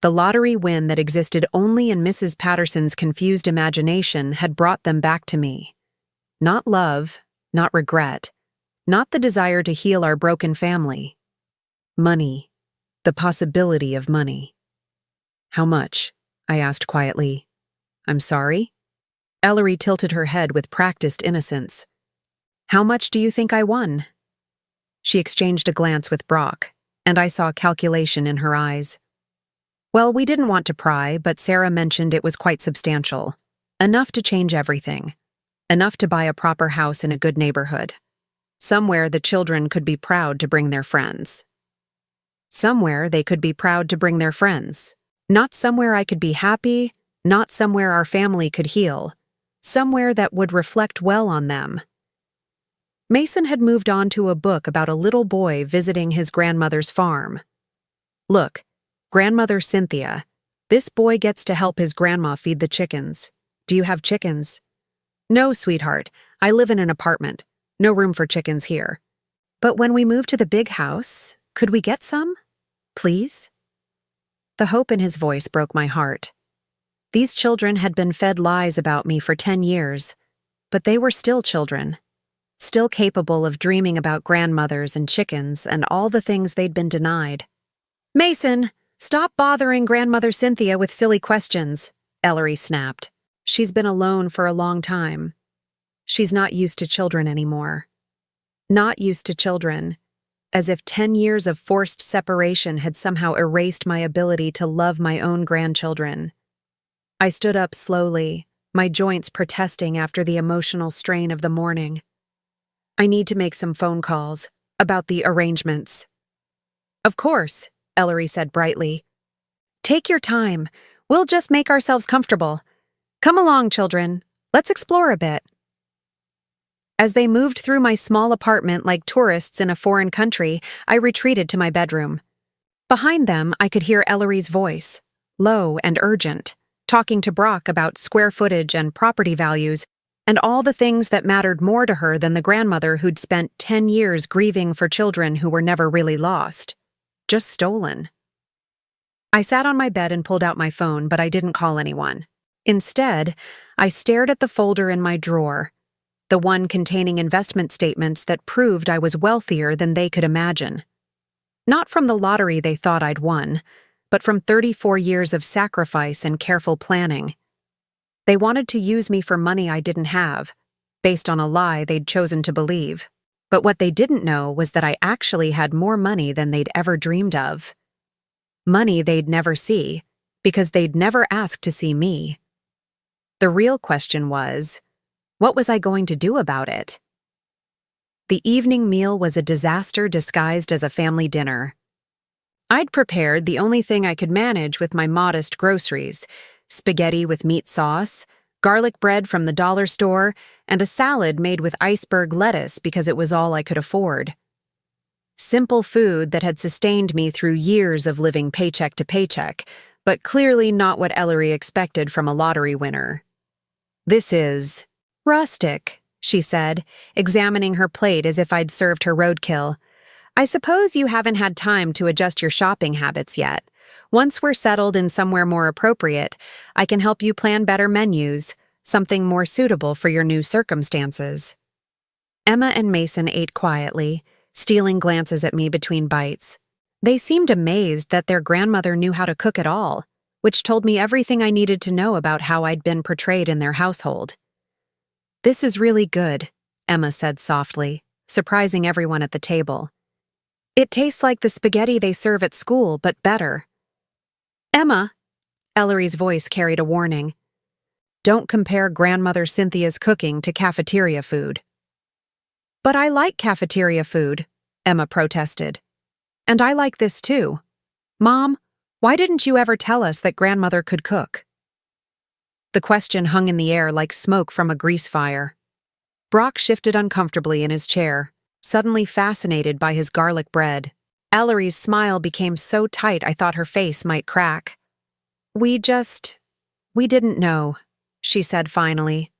A: The lottery win that existed only in Mrs. Patterson's confused imagination had brought them back to me. Not love, not regret, not the desire to heal our broken family. Money. The possibility of money. "How much?" I asked quietly. "I'm sorry?" Ellery tilted her head with practiced innocence. "How much do you think I won?" She exchanged a glance with Brock, and I saw calculation in her eyes. "Well, we didn't want to pry, but Sarah mentioned it was quite substantial. Enough to change everything. Enough to buy a proper house in a good neighborhood. Somewhere the children could be proud to bring their friends. Somewhere they could be proud to bring their friends. Not somewhere I could be happy, not somewhere our family could heal. Somewhere that would reflect well on them." Mason had moved on to a book about a little boy visiting his grandmother's farm. "Look, Grandmother Cynthia, this boy gets to help his grandma feed the chickens. Do you have chickens?" "No, sweetheart. I live in an apartment. No room for chickens here. But when we move to the big house, could we get some? Please?" The hope in his voice broke my heart. These children had been fed lies about me for 10 years, but they were still children. Still capable of dreaming about grandmothers and chickens and all the things they'd been denied. "Mason, stop bothering Grandmother Cynthia with silly questions," Ellery snapped. "She's been alone for a long time. She's not used to children anymore. Not used to children, as if 10 years of forced separation had somehow erased my ability to love my own grandchildren." I stood up slowly, my joints protesting after the emotional strain of the morning. "I need to make some phone calls about the arrangements." "Of course," Ellery said brightly. "Take your time. We'll just make ourselves comfortable. Come along, children. Let's explore a bit. As they moved through my small apartment like tourists in a foreign country, I retreated to my bedroom. Behind them, I could hear Ellery's voice, low and urgent, talking to Brock about square footage and property values, and all the things that mattered more to her than the grandmother who'd spent 10 years grieving for children who were never really lost, just stolen. I sat on my bed and pulled out my phone, but I didn't call anyone. Instead, I stared at the folder in my drawer, the one containing investment statements that proved I was wealthier than they could imagine. Not from the lottery they thought I'd won, but from 34 years of sacrifice and careful planning. They wanted to use me for money I didn't have, based on a lie they'd chosen to believe. But what they didn't know was that I actually had more money than they'd ever dreamed of. Money they'd never see, because they'd never ask to see me. The real question was, what was I going to do about it? The evening meal was a disaster disguised as a family dinner. I'd prepared the only thing I could manage with my modest groceries: spaghetti with meat sauce, garlic bread from the dollar store, and a salad made with iceberg lettuce because it was all I could afford. Simple food that had sustained me through years of living paycheck to paycheck, but clearly not what Ellery expected from a lottery winner. "This is rustic," she said, examining her plate as if I'd served her roadkill. "I suppose you haven't had time to adjust your shopping habits yet. Once we're settled in somewhere more appropriate, I can help you plan better menus, something more suitable for your new circumstances." Emma and Mason ate quietly, stealing glances at me between bites. They seemed amazed that their grandmother knew how to cook at all, which told me everything I needed to know about how I'd been portrayed in their household. "This is really good," Emma said softly, surprising everyone at the table. "It tastes like the spaghetti they serve at school, but better." "Emma," Ellery's voice carried a warning, "don't compare Grandmother Cynthia's cooking to cafeteria food." "But I like cafeteria food," Emma protested. "And I like this too. Mom, why didn't you ever tell us that Grandmother could cook?" The question hung in the air like smoke from a grease fire. Brock shifted uncomfortably in his chair, suddenly fascinated by his garlic bread. Ellery's smile became so tight I thought her face might crack. We didn't know," she said finally.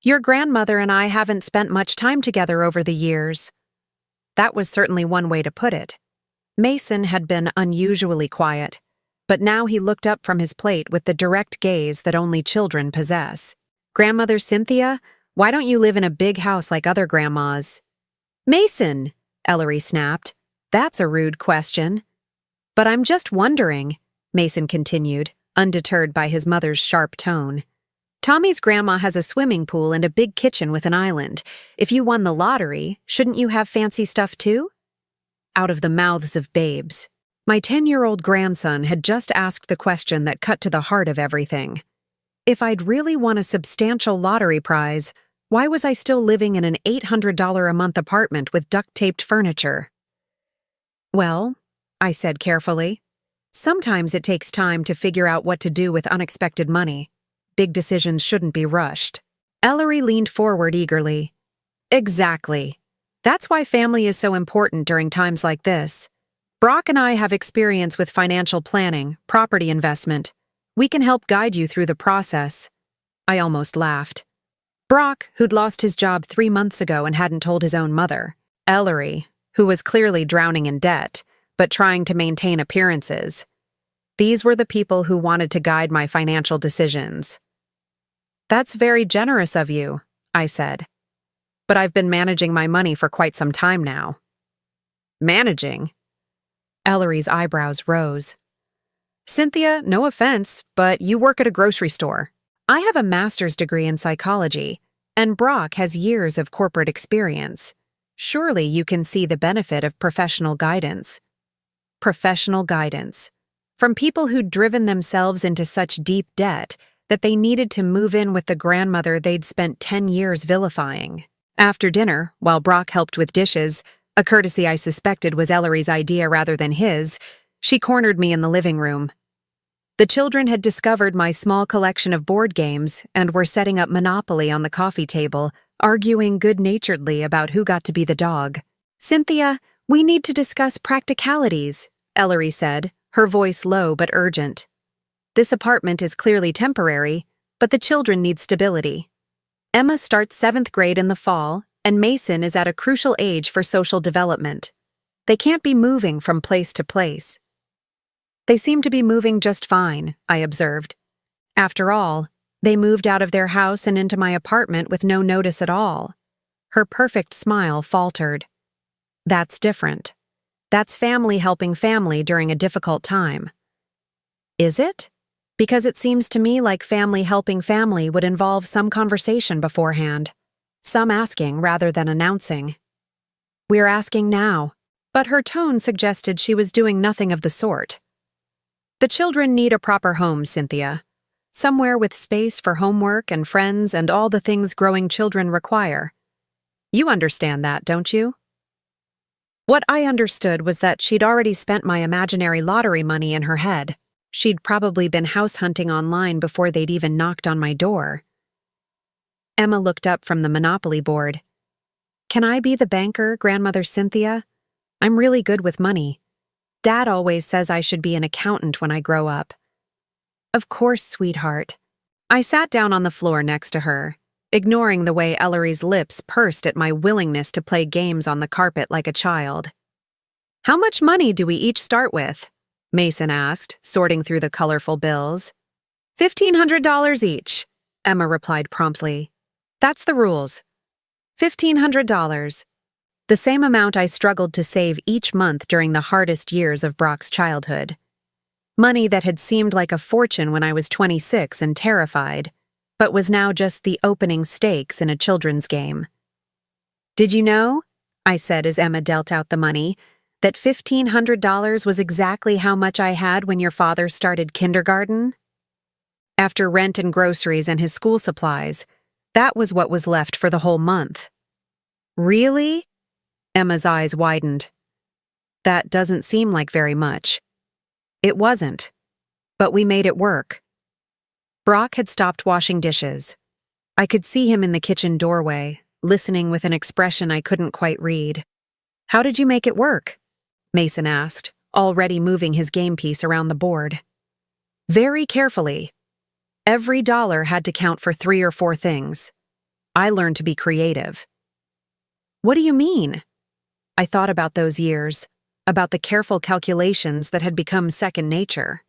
A: "Your grandmother and I haven't spent much time together over the years." That was certainly one way to put it. Mason had been unusually quiet, but now he looked up from his plate with the direct gaze that only children possess. "Grandmother Cynthia, why don't you live in a big house like other grandmas?" "Mason," Ellery snapped, "that's a rude question." "But I'm just wondering," Mason continued, undeterred by his mother's sharp tone. "Tommy's grandma has a swimming pool and a big kitchen with an island. If you won the lottery, shouldn't you have fancy stuff too?" Out of the mouths of babes. My 10-year-old grandson had just asked the question that cut to the heart of everything. If I'd really won a substantial lottery prize, why was I still living in an $800 a month apartment with duct-taped furniture? "Well," I said carefully, "sometimes it takes time to figure out what to do with unexpected money. Big decisions shouldn't be rushed." Ellery leaned forward eagerly. "Exactly. That's why family is so important during times like this. Brock and I have experience with financial planning, property investment. We can help guide you through the process." I almost laughed. Brock, who'd lost his job 3 months ago and hadn't told his own mother. Ellery, who was clearly drowning in debt, but trying to maintain appearances. These were the people who wanted to guide my financial decisions. "That's very generous of you," I said. "But I've been managing my money for quite some time now." "Managing?" Ellery's eyebrows rose. "Cynthia, no offense, but you work at a grocery store. I have a master's degree in psychology, and Brock has years of corporate experience. Surely you can see the benefit of professional guidance." Professional guidance. From people who'd driven themselves into such deep debt that they needed to move in with the grandmother they'd spent 10 years vilifying. After dinner, while Brock helped with dishes, a courtesy I suspected was Ellery's idea rather than his, she cornered me in the living room. The children had discovered my small collection of board games and were setting up Monopoly on the coffee table, arguing good-naturedly about who got to be the dog. "Cynthia, we need to discuss practicalities," Ellery said, her voice low but urgent. "This apartment is clearly temporary, but the children need stability. Emma starts 7th grade in the fall, and Mason is at a crucial age for social development. They can't be moving from place to place." "They seem to be moving just fine," I observed. "After all, they moved out of their house and into my apartment with no notice at all." Her perfect smile faltered. "That's different. That's family helping family during a difficult time." "Is it? Because it seems to me like family helping family would involve some conversation beforehand. Some asking rather than announcing." "We're asking now," but her tone suggested she was doing nothing of the sort. "The children need a proper home, Cynthia. Somewhere with space for homework and friends and all the things growing children require. You understand that, don't you?" What I understood was that she'd already spent my imaginary lottery money in her head. She'd probably been house hunting online before they'd even knocked on my door. Emma looked up from the Monopoly board. "Can I be the banker, Grandmother Cynthia? I'm really good with money. Dad always says I should be an accountant when I grow up." "Of course, sweetheart." I sat down on the floor next to her, ignoring the way Ellery's lips pursed at my willingness to play games on the carpet like a child. "How much money do we each start with?" Mason asked, sorting through the colorful bills. $1,500 each, Emma replied promptly. "That's the rules. $1,500. The same amount I struggled to save each month during the hardest years of Brock's childhood. Money that had seemed like a fortune when I was 26 and terrified, but was now just the opening stakes in a children's game. "Did you know," I said as Emma dealt out the money, "that $1,500 was exactly how much I had when your father started kindergarten? After rent and groceries and his school supplies, that was what was left for the whole month." "Really?" Emma's eyes widened. "That doesn't seem like very much." It wasn't, but we made it work. Brock had stopped washing dishes. I could see him in the kitchen doorway, listening with an expression I couldn't quite read. "How did you make it work?" Mason asked, already moving his game piece around the board. "Very carefully. Every dollar had to count for 3 or 4 things. I learned to be creative." "What do you mean?" I thought about those years, about the careful calculations that had become second nature.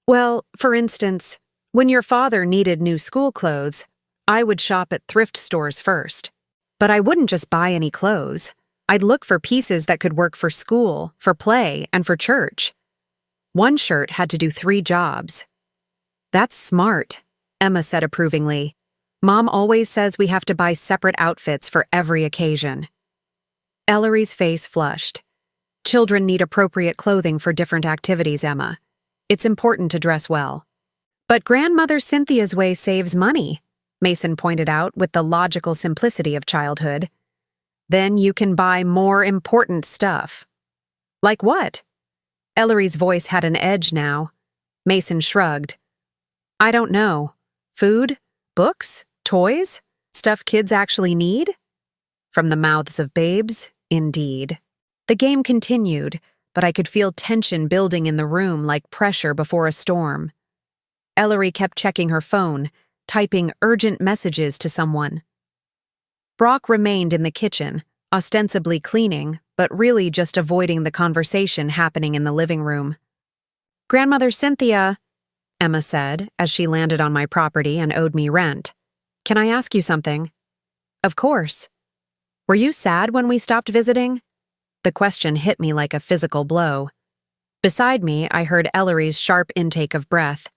A: "Well, for instance, when your father needed new school clothes, I would shop at thrift stores first. But I wouldn't just buy any clothes. I'd look for pieces that could work for school, for play, and for church. One shirt had to do 3 jobs." "That's smart," Emma said approvingly. "Mom always says we have to buy separate outfits for every occasion." Ellery's face flushed. "Children need appropriate clothing for different activities, Emma. It's important to dress well." "But Grandmother Cynthia's way saves money," Mason pointed out with the logical simplicity of childhood. "Then you can buy more important stuff." "Like what?" Ellery's voice had an edge now. Mason shrugged. "I don't know. Food? Books? Toys? Stuff kids actually need?" From the mouths of babes, indeed. The game continued, but I could feel tension building in the room like pressure before a storm. Ellery kept checking her phone, typing urgent messages to someone. Brock remained in the kitchen, ostensibly cleaning, but really just avoiding the conversation happening in the living room. "Grandmother Cynthia," Emma said as she landed on my property and owed me rent. "Can I ask you something?" "Of course." "Were you sad when we stopped visiting?" The question hit me like a physical blow. Beside me, I heard Ellery's sharp intake of breath.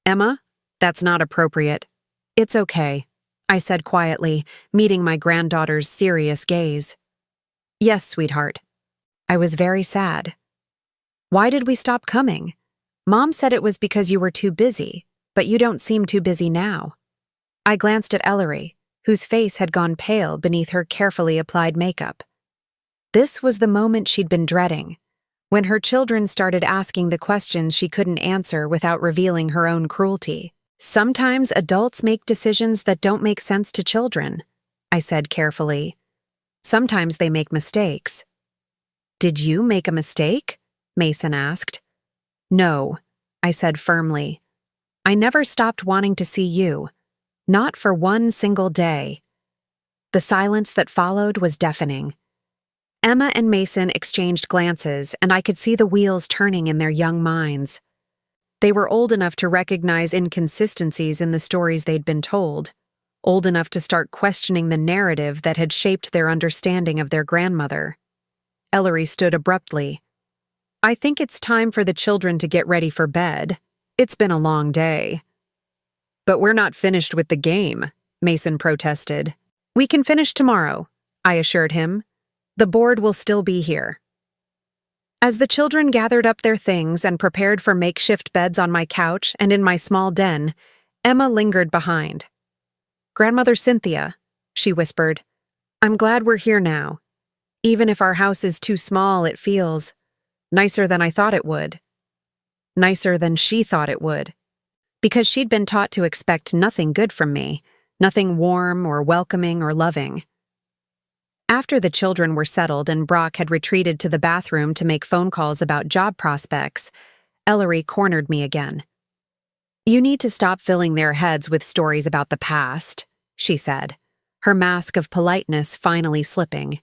A: "Emma, that's not appropriate." "It's okay," I said quietly, meeting my granddaughter's serious gaze. "Yes, sweetheart. I was very sad." "Why did we stop coming? Mom said it was because you were too busy, but you don't seem too busy now." I glanced at Ellery, whose face had gone pale beneath her carefully applied makeup. This was the moment she'd been dreading, when her children started asking the questions she couldn't answer without revealing her own cruelty. Sometimes adults make decisions that don't make sense to children, I said carefully. Sometimes they make mistakes. Did you make a mistake? Mason asked. No, I said firmly. I never stopped wanting to see you. Not for one single day. The silence that followed was deafening. Emma and Mason exchanged glances, and I could see the wheels turning in their young minds. They were old enough to recognize inconsistencies in the stories they'd been told, old enough to start questioning the narrative that had shaped their understanding of their grandmother. Ellery stood abruptly. I think it's time for the children to get ready for bed. It's been a long day. But we're not finished with the game, Mason protested. We can finish tomorrow, I assured him. The board will still be here. As the children gathered up their things and prepared for makeshift beds on my couch and in my small den, Emma lingered behind. Grandmother Cynthia, she whispered, I'm glad we're here now. Even if our house is too small, it feels nicer than I thought it would. Nicer than she thought it would. Because she'd been taught to expect nothing good from me, nothing warm or welcoming or loving. After the children were settled and Brock had retreated to the bathroom to make phone calls about job prospects, Ellery cornered me again. You need to stop filling their heads with stories about the past, she said, her mask of politeness finally slipping.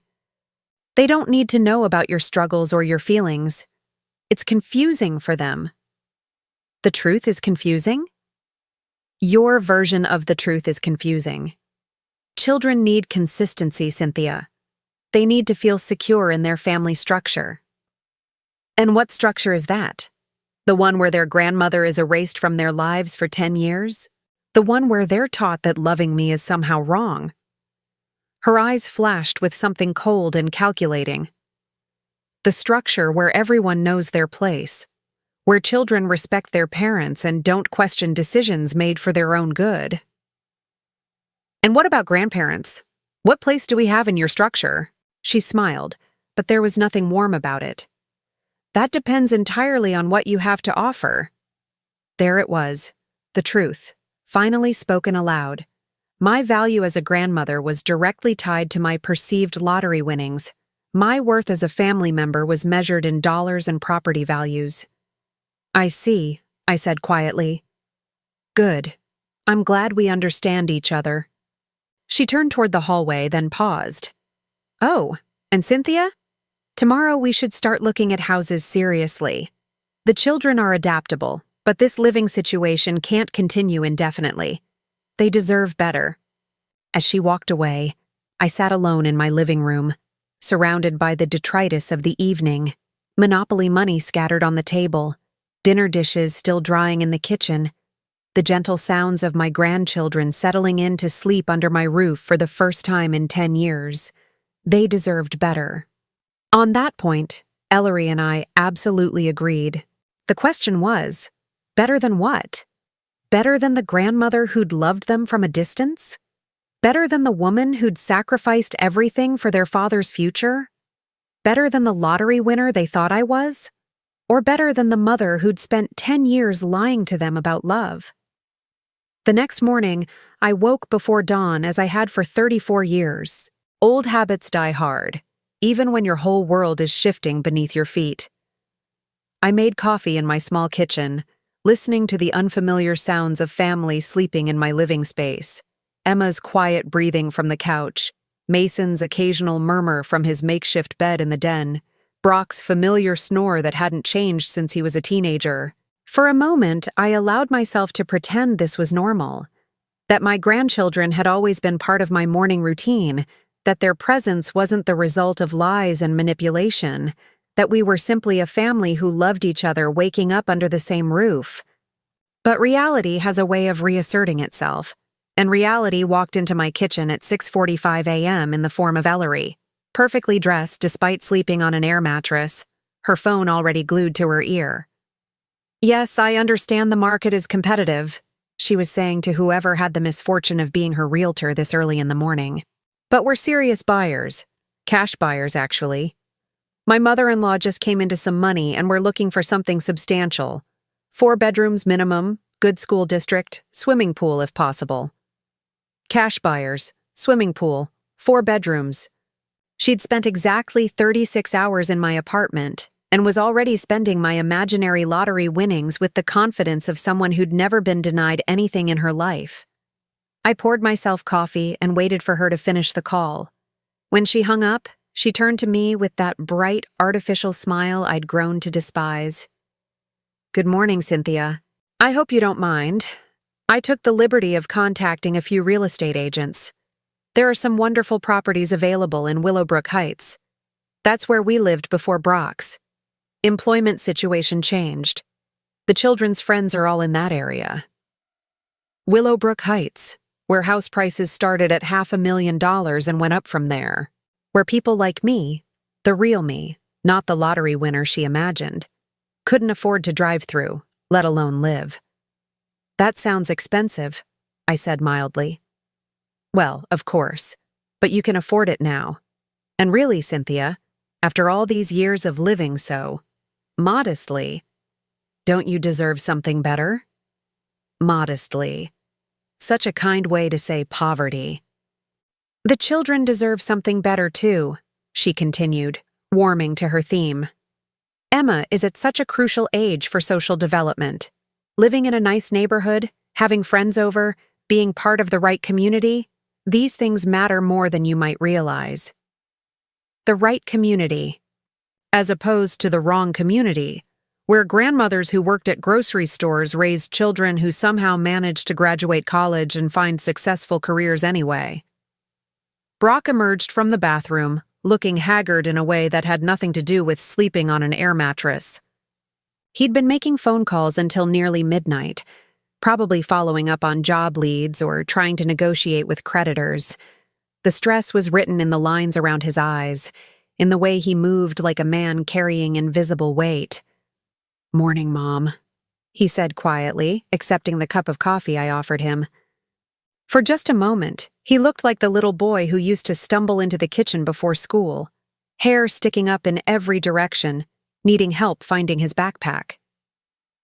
A: They don't need to know about your struggles or your feelings. It's confusing for them. The truth is confusing? Your version of the truth is confusing. Children need consistency, Cynthia. They need to feel secure in their family structure. And what structure is that? The one where their grandmother is erased from their lives for 10 years? The one where they're taught that loving me is somehow wrong? Her eyes flashed with something cold and calculating. The structure where everyone knows their place, where children respect their parents and don't question decisions made for their own good. And what about grandparents? What place do we have in your structure? She smiled, but there was nothing warm about it. That depends entirely on what you have to offer. There it was, the truth, finally spoken aloud. My value as a grandmother was directly tied to my perceived lottery winnings. My worth as a family member was measured in dollars and property values. I see, I said quietly. Good. I'm glad we understand each other. She turned toward the hallway, then paused. Oh, and Cynthia? Tomorrow we should start looking at houses seriously. The children are adaptable, but this living situation can't continue indefinitely. They deserve better. As she walked away, I sat alone in my living room, surrounded by the detritus of the evening, Monopoly money scattered on the table, dinner dishes still drying in the kitchen, the gentle sounds of my grandchildren settling in to sleep under my roof for the first time in 10 years. They deserved better. On that point, Ellery and I absolutely agreed. The question was, better than what? Better than the grandmother who'd loved them from a distance? Better than the woman who'd sacrificed everything for their father's future? Better than the lottery winner they thought I was? Or better than the mother who'd spent 10 years lying to them about love? The next morning, I woke before dawn as I had for 34 years. Old habits die hard, even when your whole world is shifting beneath your feet. I made coffee in my small kitchen, listening to the unfamiliar sounds of family sleeping in my living space, Emma's quiet breathing from the couch, Mason's occasional murmur from his makeshift bed in the den, Brock's familiar snore that hadn't changed since he was a teenager. For a moment, I allowed myself to pretend this was normal, that my grandchildren had always been part of my morning routine, that their presence wasn't the result of lies and manipulation, that we were simply a family who loved each other waking up under the same roof. But reality has a way of reasserting itself, and reality walked into my kitchen at 6:45 a.m. in the form of Ellery, perfectly dressed despite sleeping on an air mattress, her phone already glued to her ear. Yes, I understand the market is competitive, she was saying to whoever had the misfortune of being her realtor this early in the morning. But we're serious buyers. Cash buyers, actually. My mother-in-law just came into some money and we're looking for something substantial. 4 bedrooms minimum, good school district, swimming pool if possible. Cash buyers, swimming pool, 4 bedrooms. She'd spent exactly 36 hours in my apartment and was already spending my imaginary lottery winnings with the confidence of someone who'd never been denied anything in her life. I poured myself coffee and waited for her to finish the call. When she hung up, she turned to me with that bright, artificial smile I'd grown to despise. "Good morning, Cynthia. I hope you don't mind. I took the liberty of contacting a few real estate agents. There are some wonderful properties available in Willowbrook Heights. That's where we lived before Brock's. Employment situation changed. The children's friends are all in that area." Willowbrook Heights, where house prices started at $500,000 and went up from there. Where people like me, the real me, not the lottery winner she imagined, couldn't afford to drive through, let alone live. "That sounds expensive," I said mildly. "Well, of course, but you can afford it now. And really, Cynthia, after all these years of living so modestly, don't you deserve something better?" Modestly. Such a kind way to say poverty. "The children deserve something better too," she continued, warming to her theme. "Emma is at such a crucial age for social development. Living in a nice neighborhood, having friends over, being part of the right community, these things matter more than you might realize." The right community, as opposed to the wrong community, where grandmothers who worked at grocery stores raised children who somehow managed to graduate college and find successful careers anyway. Brock emerged from the bathroom, looking haggard in a way that had nothing to do with sleeping on an air mattress. He'd been making phone calls until nearly midnight, probably following up on job leads or trying to negotiate with creditors. The stress was written in the lines around his eyes, in the way he moved like a man carrying invisible weight. "Morning, Mom," he said quietly, accepting the cup of coffee I offered him. For just a moment, he looked like the little boy who used to stumble into the kitchen before school, hair sticking up in every direction, needing help finding his backpack.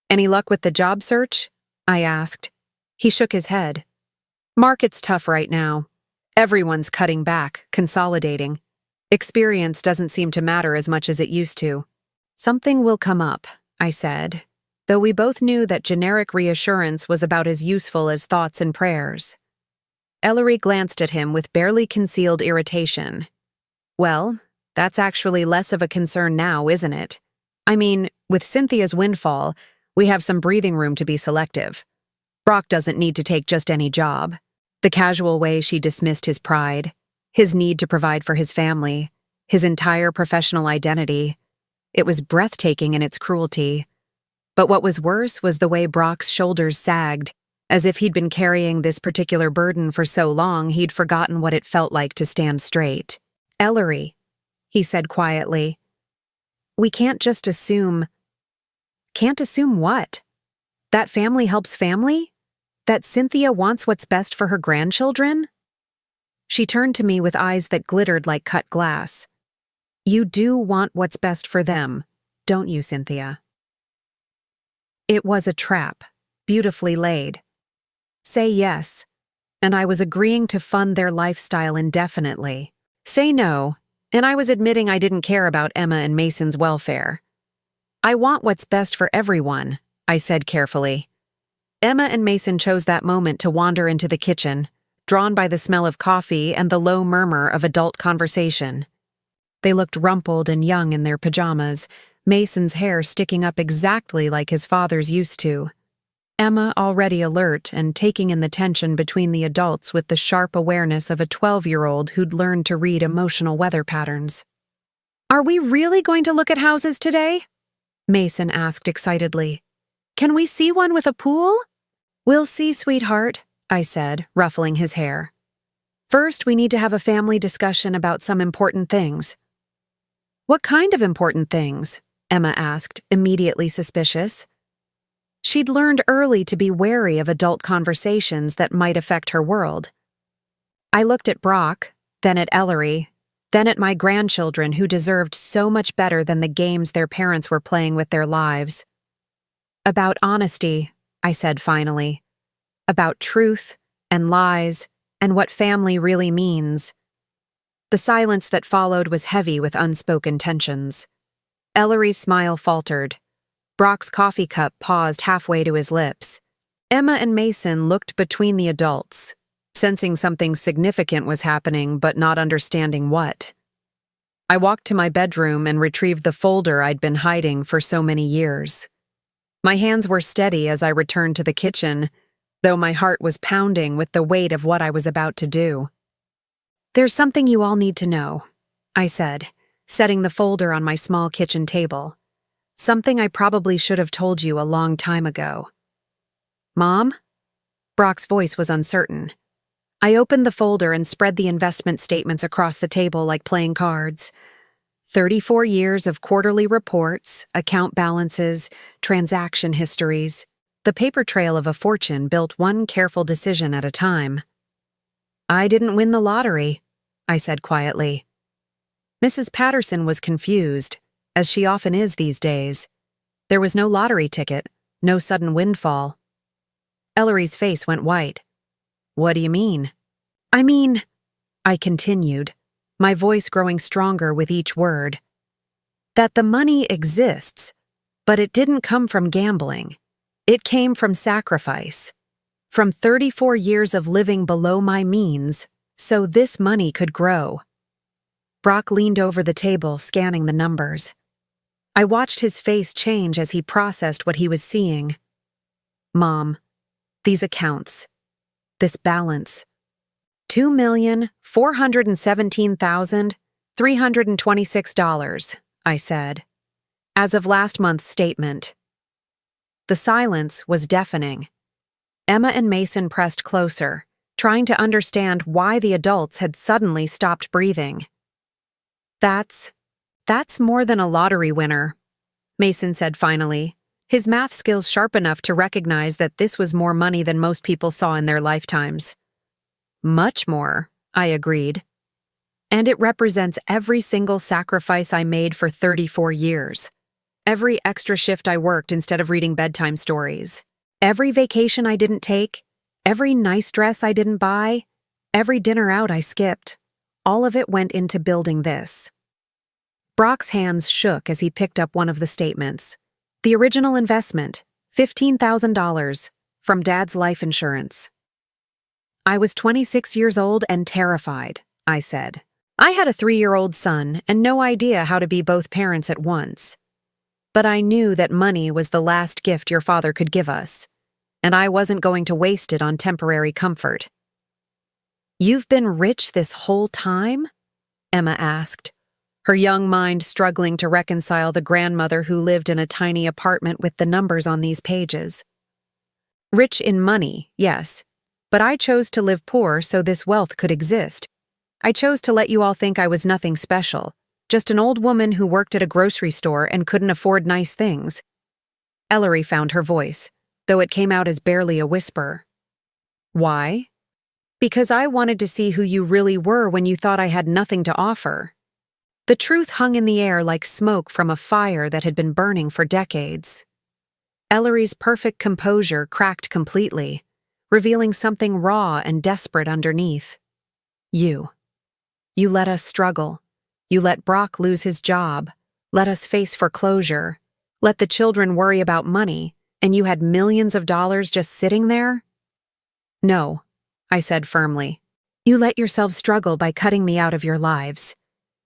A: "Any luck with the job search?" I asked. He shook his head. "Market's tough right now. Everyone's cutting back, consolidating. Experience doesn't seem to matter as much as it used to." "Something will come up," I said, though we both knew that generic reassurance was about as useful as thoughts and prayers. Ellery glanced at him with barely concealed irritation. "Well, that's actually less of a concern now, isn't it? I mean, with Cynthia's windfall, we have some breathing room to be selective. Brock doesn't need to take just any job." The casual way she dismissed his pride, his need to provide for his family, his entire professional identity. It was breathtaking in its cruelty. But what was worse was the way Brock's shoulders sagged, as if he'd been carrying this particular burden for so long he'd forgotten what it felt like to stand straight. "Ellery," he said quietly, "we can't just assume—" "Can't assume what? That family helps family? That Cynthia wants what's best for her grandchildren?" She turned to me with eyes that glittered like cut glass. "You do want what's best for them, don't you, Cynthia?" It was a trap, beautifully laid. Say yes, and I was agreeing to fund their lifestyle indefinitely. Say no, and I was admitting I didn't care about Emma and Mason's welfare. "I want what's best for everyone," I said carefully. Emma and Mason chose that moment to wander into the kitchen, drawn by the smell of coffee and the low murmur of adult conversation. They looked rumpled and young in their pajamas, Mason's hair sticking up exactly like his father's used to. Emma already alert and taking in the tension between the adults with the sharp awareness of a 12-year-old who'd learned to read emotional weather patterns. "Are we really going to look at houses today?" Mason asked excitedly. "Can we see one with a pool?" "We'll see, sweetheart," I said, ruffling his hair. "First, we need to have a family discussion about some important things." "What kind of important things?" Emma asked, immediately suspicious. She'd learned early to be wary of adult conversations that might affect her world. I looked at Brock, then at Ellery, then at my grandchildren who deserved so much better than the games their parents were playing with their lives. About honesty, I said finally. About truth and lies and what family really means. The silence that followed was heavy with unspoken tensions. Ellery's smile faltered. Brock's coffee cup paused halfway to his lips. Emma and Mason looked between the adults, sensing something significant was happening but not understanding what. I walked to my bedroom and retrieved the folder I'd been hiding for so many years. My hands were steady as I returned to the kitchen, though my heart was pounding with the weight of what I was about to do. "There's something you all need to know," I said, setting the folder on my small kitchen table. "Something I probably should have told you a long time ago." "Mom?" Brock's voice was uncertain. I opened the folder and spread the investment statements across the table like playing cards. 34 years of quarterly reports, account balances, transaction histories, the paper trail of a fortune built one careful decision at a time. "I didn't win the lottery," I said quietly. Mrs. Patterson was confused, as she often is these days. There was no lottery ticket, no sudden windfall. Ellery's face went white. "What do you mean?" "I mean," I continued, my voice growing stronger with each word, "that the money exists, but it didn't come from gambling. It came from sacrifice. From 34 years of living below my means, so this money could grow." Brock leaned over the table, scanning the numbers. I watched his face change as he processed what he was seeing. "Mom, these accounts, this balance, $2,417,326, I said, as of last month's statement. The silence was deafening. Emma and Mason pressed closer, trying to understand why the adults had suddenly stopped breathing. That's more than a lottery winner," Mason said finally, his math skills sharp enough to recognize that this was more money than most people saw in their lifetimes. "Much more," I agreed. "And it represents every single sacrifice I made for 34 years. Every extra shift I worked instead of reading bedtime stories. Every vacation I didn't take. Every nice dress I didn't buy. Every dinner out I skipped. All of it went into building this." Brock's hands shook as he picked up one of the statements. The original investment, $15,000, from Dad's life insurance. I was 26 years old and terrified, I said. I had a 3-year-old son and no idea how to be both parents at once. But I knew that money was the last gift your father could give us, and I wasn't going to waste it on temporary comfort. "You've been rich this whole time?" Emma asked, her young mind struggling to reconcile the grandmother who lived in a tiny apartment with the numbers on these pages. "Rich in money, yes, but I chose to live poor so this wealth could exist. I chose to let you all think I was nothing special, just an old woman who worked at a grocery store and couldn't afford nice things." Ellery found her voice, though it came out as barely a whisper. "Why?" "Because I wanted to see who you really were when you thought I had nothing to offer." The truth hung in the air like smoke from a fire that had been burning for decades. Ellery's perfect composure cracked completely, revealing something raw and desperate underneath. You let us struggle. You let Brock lose his job, let us face foreclosure, let the children worry about money, and you had millions of dollars just sitting there?" "No," I said firmly. "You let yourselves struggle by cutting me out of your lives.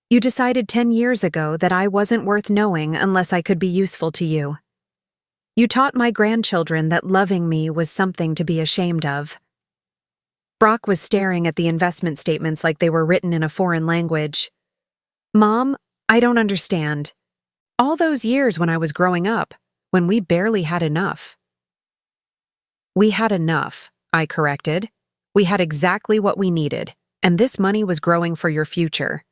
A: You decided 10 years ago that I wasn't worth knowing unless I could be useful to you. You taught my grandchildren that loving me was something to be ashamed of." Brock was staring at the investment statements like they were written in a foreign language. "Mom, I don't understand. All those years when I was growing up, when we barely had enough." "We had enough," I corrected. "We had exactly what we needed, and this money was growing for your future.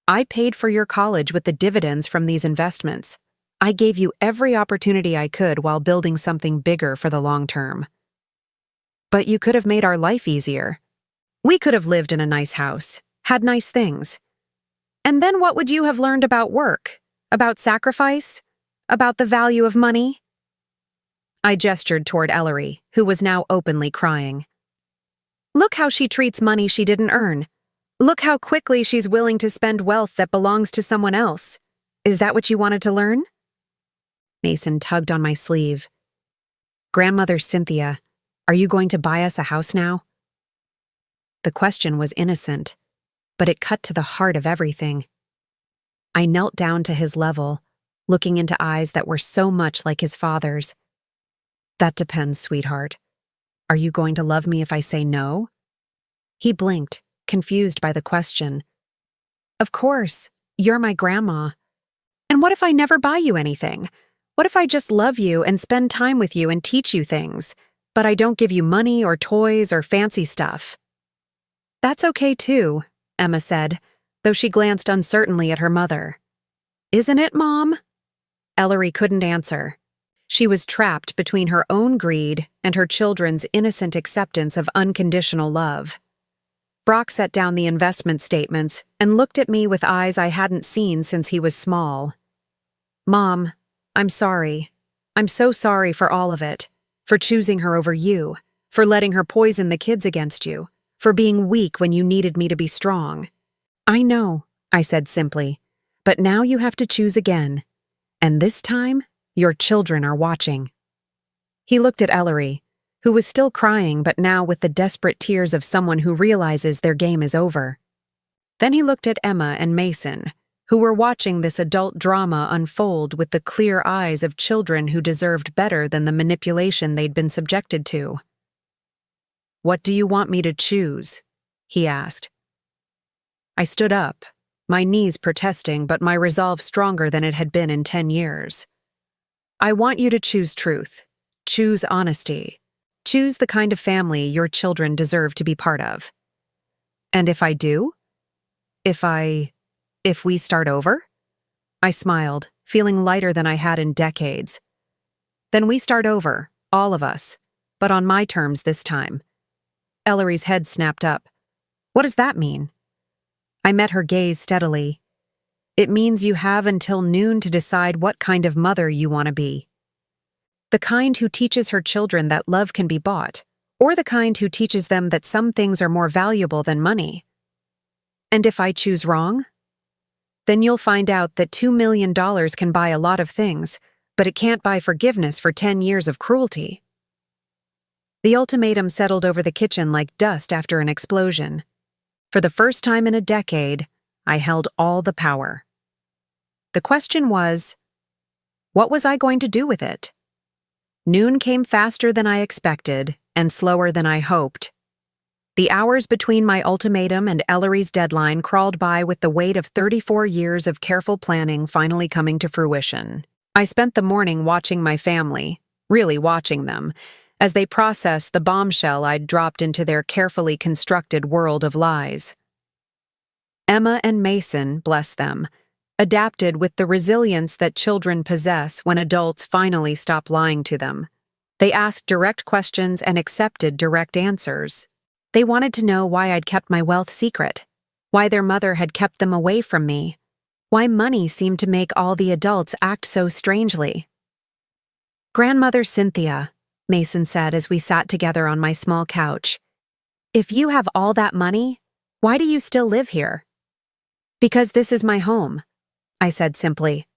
A: I paid for your college with the dividends from these investments. I gave you every opportunity I could while building something bigger for the long term. But you could have made our life easier. We could have lived in a nice house, had nice things. And then what would you have learned about work? About sacrifice? About the value of money? I gestured toward Ellery, who was now openly crying. Look how she treats money she didn't earn. Look how quickly she's willing to spend wealth that belongs to someone else. Is that what you wanted to learn? Mason tugged on my sleeve. Grandmother Cynthia, are you going to buy us a house now? The question was innocent, but it cut to the heart of everything. I knelt down to his level, looking into eyes that were so much like his father's. That depends, sweetheart. Are you going to love me if I say no? He blinked, confused by the question. Of course, you're my grandma. And what if I never buy you anything? What if I just love you and spend time with you and teach you things, but I don't give you money or toys or fancy stuff? That's okay too, Emma said, though she glanced uncertainly at her mother. Isn't it, Mom? Ellery couldn't answer. She was trapped between her own greed and her children's innocent acceptance of unconditional love. Brock set down the investment statements and looked at me with eyes I hadn't seen since he was small. Mom, I'm sorry. I'm so sorry for all of it. For choosing her over you. For letting her poison the kids against you. For being weak when you needed me to be strong. I know, I said simply. But now you have to choose again. And this time, your children are watching. He looked at Ellery, who was still crying but now with the desperate tears of someone who realizes their game is over. Then he looked at Emma and Mason, who were watching this adult drama unfold with the clear eyes of children who deserved better than the manipulation they'd been subjected to. What do you want me to choose? He asked. I stood up, my knees protesting but my resolve stronger than it had been in 10 years. I want you to choose truth. Choose honesty. Choose the kind of family your children deserve to be part of. And if I do? If we start over? I smiled, feeling lighter than I had in decades. Then we start over, all of us, but on my terms this time. Ellery's head snapped up. What does that mean? I met her gaze steadily. It means you have until noon to decide what kind of mother you want to be. The kind who teaches her children that love can be bought, or the kind who teaches them that some things are more valuable than money. And if I choose wrong? Then you'll find out that $2 million can buy a lot of things, but it can't buy forgiveness for 10 years of cruelty. The ultimatum settled over the kitchen like dust after an explosion. For the first time in a decade, I held all the power. The question was, what was I going to do with it? Noon came faster than I expected and slower than I hoped. The hours between my ultimatum and Ellery's deadline crawled by with the weight of 34 years of careful planning finally coming to fruition. I spent the morning watching my family, really watching them, as they processed the bombshell I'd dropped into their carefully constructed world of lies. Emma and Mason, bless them, adapted with the resilience that children possess when adults finally stop lying to them. They asked direct questions and accepted direct answers. They wanted to know why I'd kept my wealth secret, why their mother had kept them away from me, why money seemed to make all the adults act so strangely. Grandmother Cynthia, Mason said as we sat together on my small couch, if you have all that money, why do you still live here? Because this is my home, I said simply.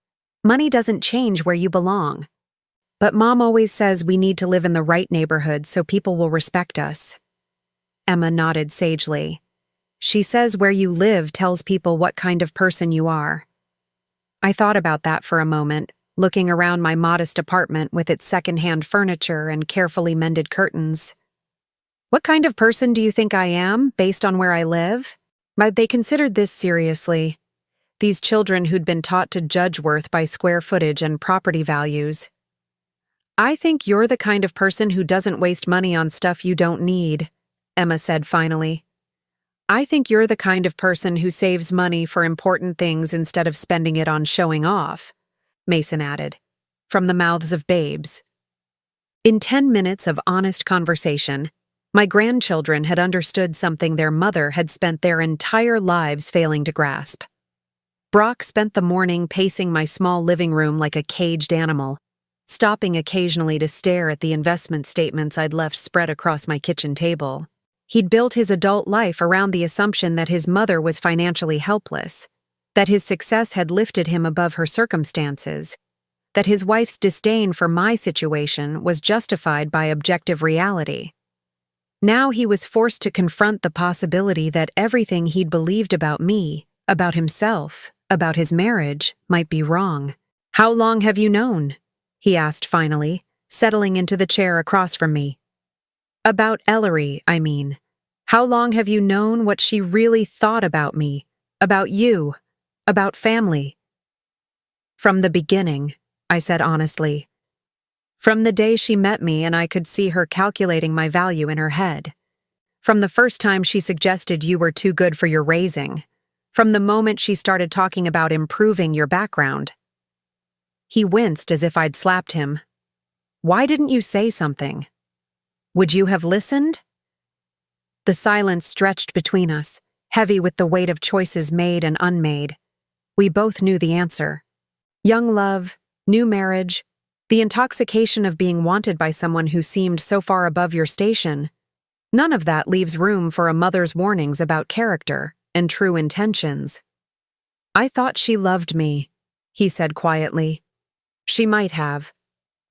A: Money doesn't change where you belong. But Mom always says we need to live in the right neighborhood so people will respect us. Emma nodded sagely. She says where you live tells people what kind of person you are. I thought about that for a moment, looking around my modest apartment with its second-hand furniture and carefully mended curtains. What kind of person do you think I am, based on where I live? But they considered this seriously. These children who'd been taught to judge worth by square footage and property values. I think you're the kind of person who doesn't waste money on stuff you don't need, Emma said finally. I think you're the kind of person who saves money for important things instead of spending it on showing off, Mason added, from the mouths of babes. In 10 minutes of honest conversation, my grandchildren had understood something their mother had spent their entire lives failing to grasp. Brock spent the morning pacing my small living room like a caged animal, stopping occasionally to stare at the investment statements I'd left spread across my kitchen table. He'd built his adult life around the assumption that his mother was financially helpless, that his success had lifted him above her circumstances, that his wife's disdain for my situation was justified by objective reality. Now he was forced to confront the possibility that everything he'd believed about me, about himself, about his marriage, might be wrong. "How long have you known?" he asked finally, settling into the chair across from me. "About Ellery, I mean. How long have you known what she really thought about me, about you, about family?" "From the beginning," I said honestly. "From the day she met me and I could see her calculating my value in her head. From the first time she suggested you were too good for your raising. From the moment she started talking about improving your background." He winced as if I'd slapped him. "Why didn't you say something? Would you have listened?" The silence stretched between us, heavy with the weight of choices made and unmade. We both knew the answer. Young love, new marriage, the intoxication of being wanted by someone who seemed so far above your station. None of that leaves room for a mother's warnings about character and true intentions. "I thought she loved me," he said quietly. "She might have,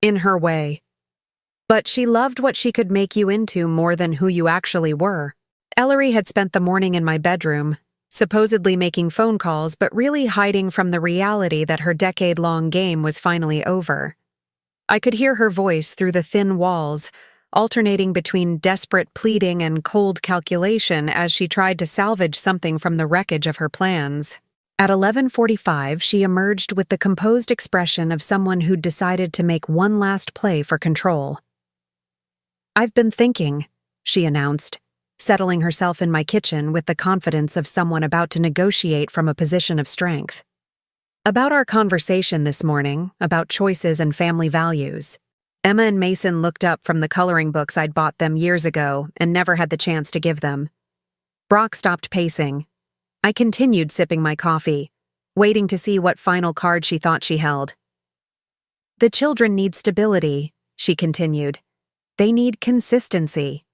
A: in her way. But she loved what she could make you into more than who you actually were." Ellery had spent the morning in my bedroom, supposedly making phone calls but really hiding from the reality that her decade-long game was finally over. I could hear her voice through the thin walls, alternating between desperate pleading and cold calculation as she tried to salvage something from the wreckage of her plans. At 11:45, she emerged with the composed expression of someone who'd decided to make one last play for control. "I've been thinking," she announced, settling herself in my kitchen with the confidence of someone about to negotiate from a position of strength. "About our conversation this morning, about choices and family values." Emma and Mason looked up from the coloring books I'd bought them years ago and never had the chance to give them. Brock stopped pacing. I continued sipping my coffee, waiting to see what final card she thought she held. "The children need stability," she continued. "They need consistency.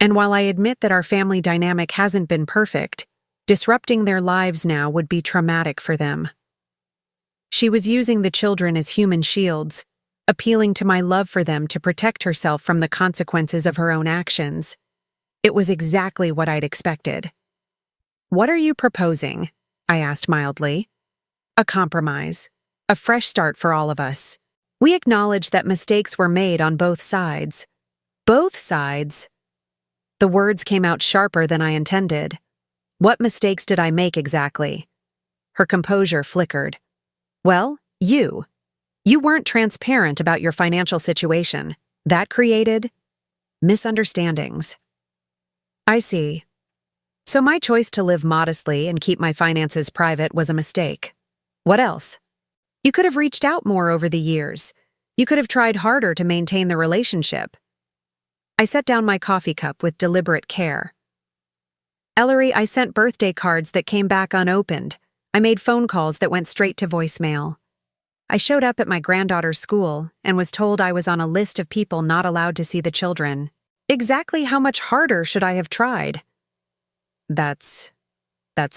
A: And while I admit that our family dynamic hasn't been perfect, disrupting their lives now would be traumatic for them." She was using the children as human shields, appealing to my love for them to protect herself from the consequences of her own actions. It was exactly what I'd expected. "What are you proposing?" I asked mildly. "A compromise. A fresh start for all of us. We acknowledge that mistakes were made on both sides." "Both sides?" The words came out sharper than I intended. "What mistakes did I make exactly?" Her composure flickered. "Well, you. You weren't transparent about your financial situation. That created misunderstandings." "I see. So my choice to live modestly and keep my finances private was a mistake. What else? You could have reached out more over the years. You could have tried harder to maintain the relationship." I set down my coffee cup with deliberate care. "Ellery, I sent birthday cards that came back unopened. I made phone calls that went straight to voicemail. I showed up at my granddaughter's school and was told I was on a list of people not allowed to see the children. Exactly how much harder should I have tried?" That's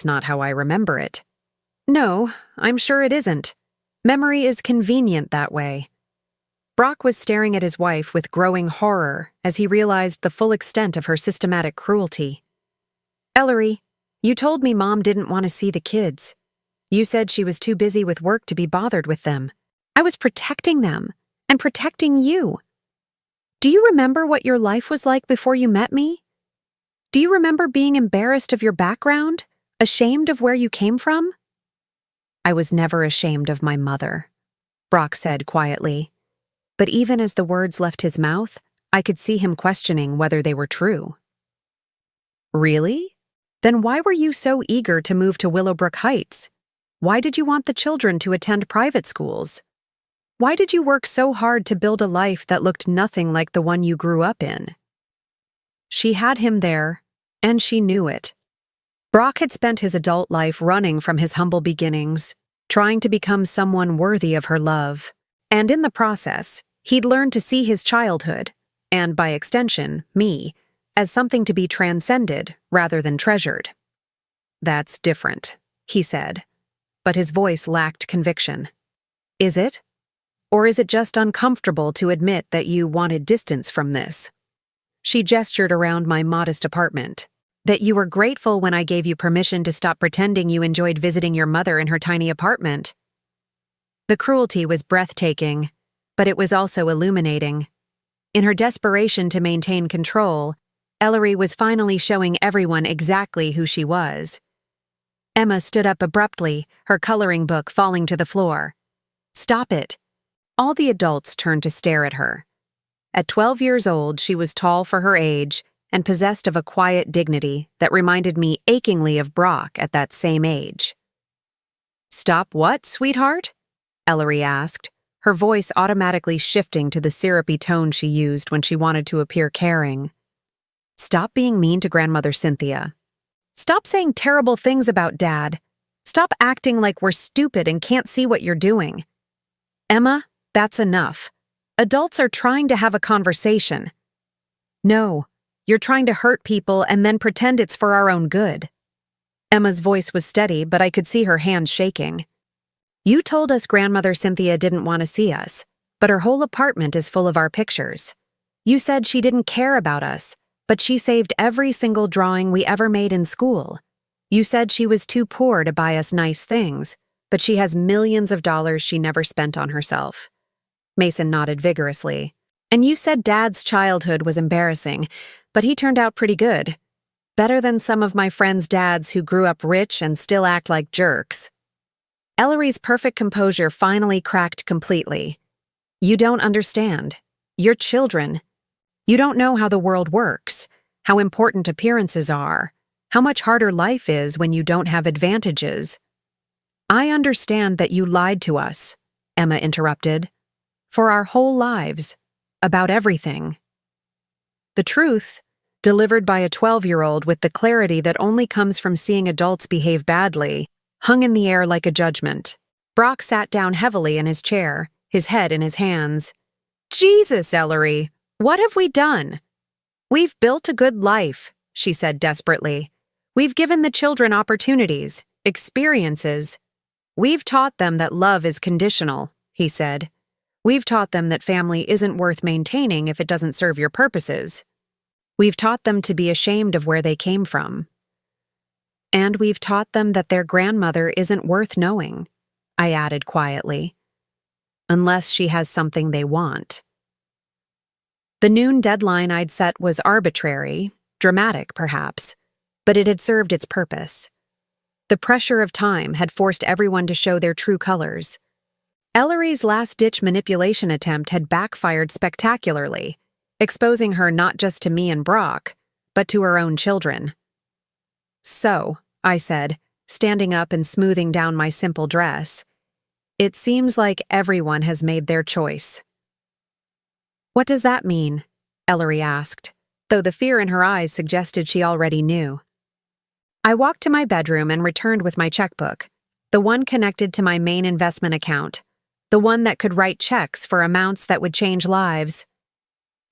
A: not how I remember it." "No, I'm sure it isn't. Memory is convenient that way." Brock was staring at his wife with growing horror as he realized the full extent of her systematic cruelty. "Ellery, you told me Mom didn't want to see the kids. You said she was too busy with work to be bothered with them. I was protecting them and protecting you. Do you remember what your life was like before you met me? Do you remember being embarrassed of your background, ashamed of where you came from?" "I was never ashamed of my mother," Brock said quietly. But even as the words left his mouth, I could see him questioning whether they were true. "Really? Then why were you so eager to move to Willowbrook Heights? Why did you want the children to attend private schools? Why did you work so hard to build a life that looked nothing like the one you grew up in?" She had him there, and she knew it. Brock had spent his adult life running from his humble beginnings, trying to become someone worthy of her love. And in the process, he'd learned to see his childhood, and by extension, me, as something to be transcended rather than treasured. "That's different," he said, but his voice lacked conviction. "Is it? Or is it just uncomfortable to admit that you wanted distance from this?" She gestured around my modest apartment. "That you were grateful when I gave you permission to stop pretending you enjoyed visiting your mother in her tiny apartment." The cruelty was breathtaking, but it was also illuminating. In her desperation to maintain control, Ellery was finally showing everyone exactly who she was. Emma stood up abruptly, her coloring book falling to the floor. "Stop it." All the adults turned to stare at her. At 12 years old, she was tall for her age and possessed of a quiet dignity that reminded me achingly of Brock at that same age. "Stop what, sweetheart?" Ellery asked, her voice automatically shifting to the syrupy tone she used when she wanted to appear caring. "Stop being mean to Grandmother Cynthia. Stop saying terrible things about Dad. Stop acting like we're stupid and can't see what you're doing. Emma, that's enough. Adults are trying to have a conversation. No, you're trying to hurt people and then pretend it's for our own good." Emma's voice was steady, but I could see her hands shaking. "You told us Grandmother Cynthia didn't want to see us, but her whole apartment is full of our pictures. You said she didn't care about us, but she saved every single drawing we ever made in school. You said she was too poor to buy us nice things, but she has millions of dollars she never spent on herself." Mason nodded vigorously. "And you said Dad's childhood was embarrassing, but he turned out pretty good. Better than some of my friends' dads who grew up rich and still act like jerks." Ellery's perfect composure finally cracked completely. "You don't understand. You're children. You don't know how the world works, how important appearances are, how much harder life is when you don't have advantages." "I understand that you lied to us," Emma interrupted. "For our whole lives. About everything." The truth, delivered by a 12-year-old with the clarity that only comes from seeing adults behave badly, hung in the air like a judgment. Brock sat down heavily in his chair, his head in his hands. "Jesus, Ellery, what have we done?" "We've built a good life," she said desperately. "We've given the children opportunities, experiences. We've taught them that love is conditional," he said. "We've taught them that family isn't worth maintaining if it doesn't serve your purposes. We've taught them to be ashamed of where they came from. And we've taught them that their grandmother isn't worth knowing," I added quietly. "Unless she has something they want." The noon deadline I'd set was arbitrary, dramatic perhaps, but it had served its purpose. The pressure of time had forced everyone to show their true colors. Ellery's last-ditch manipulation attempt had backfired spectacularly, exposing her not just to me and Brock, but to her own children. "So," I said, standing up and smoothing down my simple dress, "it seems like everyone has made their choice." "What does that mean?" Ellery asked, though the fear in her eyes suggested she already knew. I walked to my bedroom and returned with my checkbook, the one connected to my main investment account, the one that could write checks for amounts that would change lives.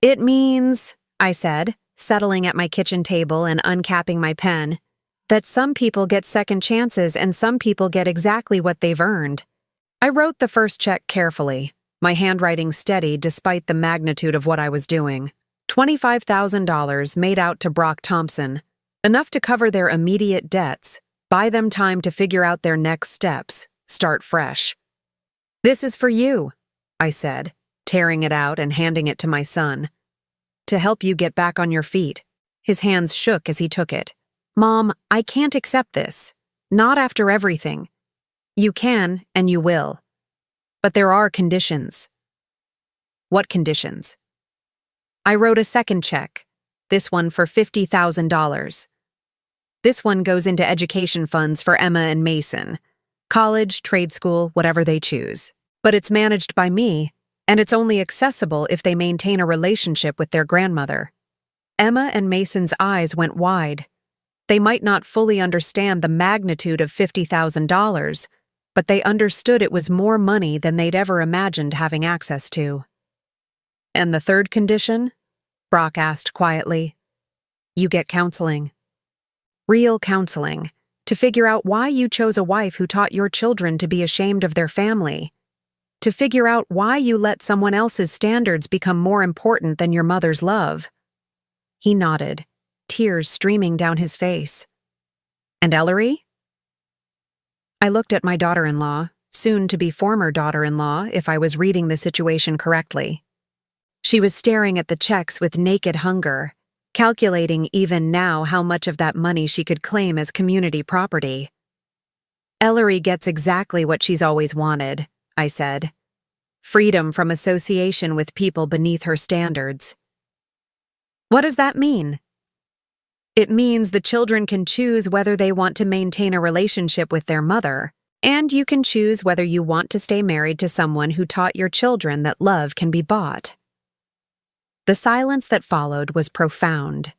A: "It means," I said, settling at my kitchen table and uncapping my pen, "that some people get second chances and some people get exactly what they've earned." I wrote the first check carefully, my handwriting steady despite the magnitude of what I was doing. $25,000 made out to Brock Thompson, enough to cover their immediate debts, buy them time to figure out their next steps, start fresh. "This is for you," I said, tearing it out and handing it to my son. "To help you get back on your feet." His hands shook as he took it. "Mom, I can't accept this. Not after everything." "You can, and you will. But there are conditions." "What conditions?" I wrote a second check, this one for $50,000. This one goes into education funds for Emma and Mason. College, trade school, whatever they choose. But it's managed by me, and it's only accessible if they maintain a relationship with their grandmother. Emma and Mason's eyes went wide. They might not fully understand the magnitude of $50,000, but they understood it was more money than they'd ever imagined having access to. "And the third condition?" Brock asked quietly. "You get counseling. Real counseling, to figure out why you chose a wife who taught your children to be ashamed of their family. To figure out why you let someone else's standards become more important than your mother's love." He nodded, tears streaming down his face. "And Ellery?" I looked at my daughter-in-law, soon to be former daughter-in-law if I was reading the situation correctly. She was staring at the checks with naked hunger, calculating even now how much of that money she could claim as community property. "Ellery gets exactly what she's always wanted," I said. "Freedom from association with people beneath her standards." "What does that mean?" "It means the children can choose whether they want to maintain a relationship with their mother, and you can choose whether you want to stay married to someone who taught your children that love can be bought." The silence that followed was profound.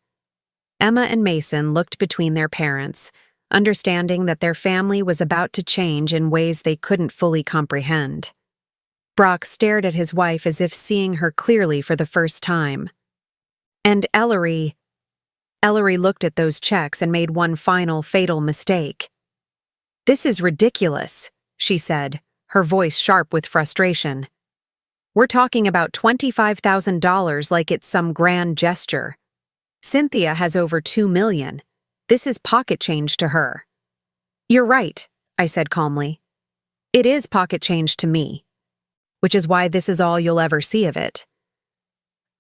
A: Emma and Mason looked between their parents, understanding that their family was about to change in ways they couldn't fully comprehend. Brock stared at his wife as if seeing her clearly for the first time. "And Ellery looked at those checks and made one final fatal mistake. "This is ridiculous," she said, her voice sharp with frustration. "We're talking about $25,000 like it's some grand gesture. Cynthia has over $2 million. This is pocket change to her." "You're right," I said calmly. "It is pocket change to me, which is why this is all you'll ever see of it."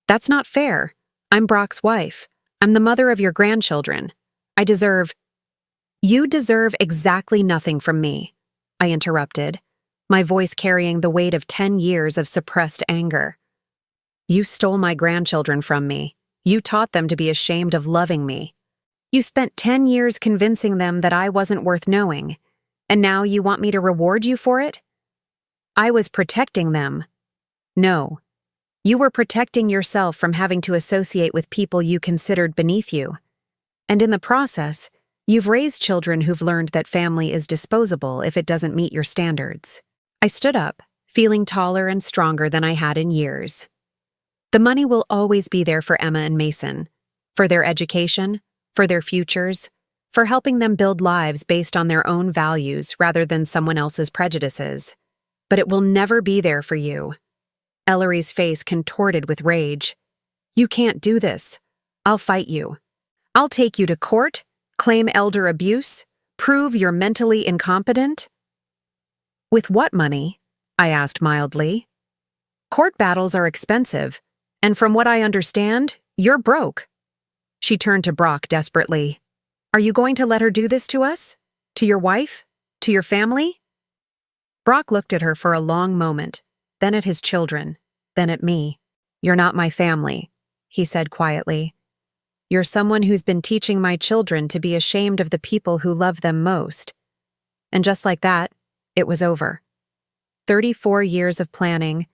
A: "That's not fair. I'm Brock's wife. I'm the mother of your grandchildren. You deserve exactly nothing from me," I interrupted, my voice carrying the weight of 10 years of suppressed anger. "You stole my grandchildren from me. You taught them to be ashamed of loving me. You spent 10 years convincing them that I wasn't worth knowing, and now you want me to reward you for it? I was protecting them. No, you were protecting yourself from having to associate with people you considered beneath you. And in the process, you've raised children who've learned that family is disposable if it doesn't meet your standards." I stood up, feeling taller and stronger than I had in years. "The money will always be there for Emma and Mason, for their education, for their futures, for helping them build lives based on their own values rather than someone else's prejudices. But it will never be there for you." Ellery's face contorted with rage. "You can't do this. I'll fight you. I'll take you to court, claim elder abuse, prove you're mentally incompetent." "With what money?" I asked mildly. "Court battles are expensive, and from what I understand, you're broke." She turned to Brock desperately. "Are you going to let her do this to us? To your wife? To your family?" Brock looked at her for a long moment, then at his children, then at me. "You're not my family," he said quietly. "You're someone who's been teaching my children to be ashamed of the people who love them most." And just like that, it was over. 34 years of planning,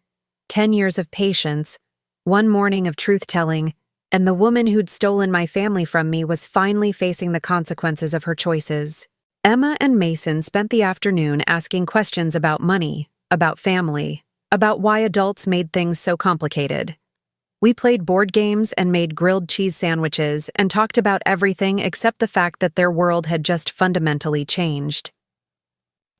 A: 10 years of patience, one morning of truth-telling, and the woman who'd stolen my family from me was finally facing the consequences of her choices. Emma and Mason spent the afternoon asking questions about money, about family, about why adults made things so complicated. We played board games and made grilled cheese sandwiches and talked about everything except the fact that their world had just fundamentally changed.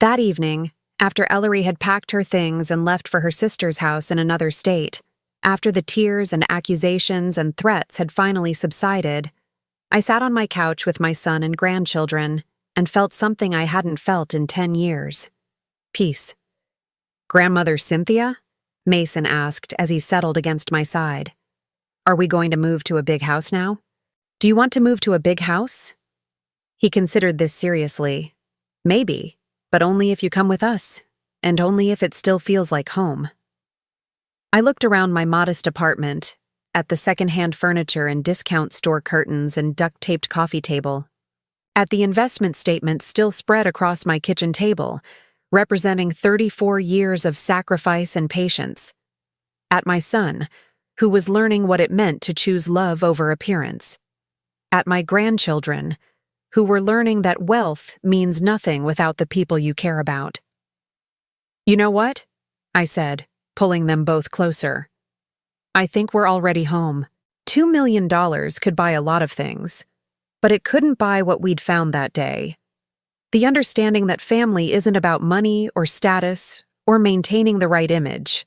A: That evening, after Ellery had packed her things and left for her sister's house in another state, after the tears and accusations and threats had finally subsided, I sat on my couch with my son and grandchildren and felt something I hadn't felt in 10 years. Peace. "Grandmother Cynthia?" Mason asked as he settled against my side. "Are we going to move to a big house now?" "Do you want to move to a big house?" He considered this seriously. "Maybe, but only if you come with us, and only if it still feels like home." I looked around my modest apartment, at the second-hand furniture and discount store curtains and duct-taped coffee table, at the investment statement still spread across my kitchen table, representing 34 years of sacrifice and patience, at my son, who was learning what it meant to choose love over appearance, at my grandchildren, who were learning that wealth means nothing without the people you care about. "You know what?" I said, pulling them both closer. "I think we're already home. $2 million could buy a lot of things, but it couldn't buy what we'd found that day. The understanding that family isn't about money or status or maintaining the right image.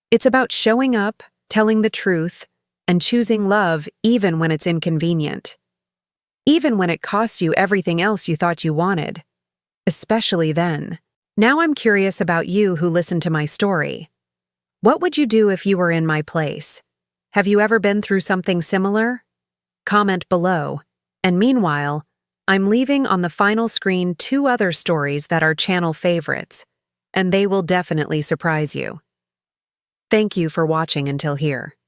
A: It's about showing up, telling the truth, and choosing love even when it's inconvenient. Even when it costs you everything else you thought you wanted. Especially then. Now I'm curious about you who listened to my story. What would you do if you were in my place? Have you ever been through something similar? Comment below. And meanwhile, I'm leaving on the final screen 2 other stories that are channel favorites, and they will definitely surprise you. Thank you for watching until here.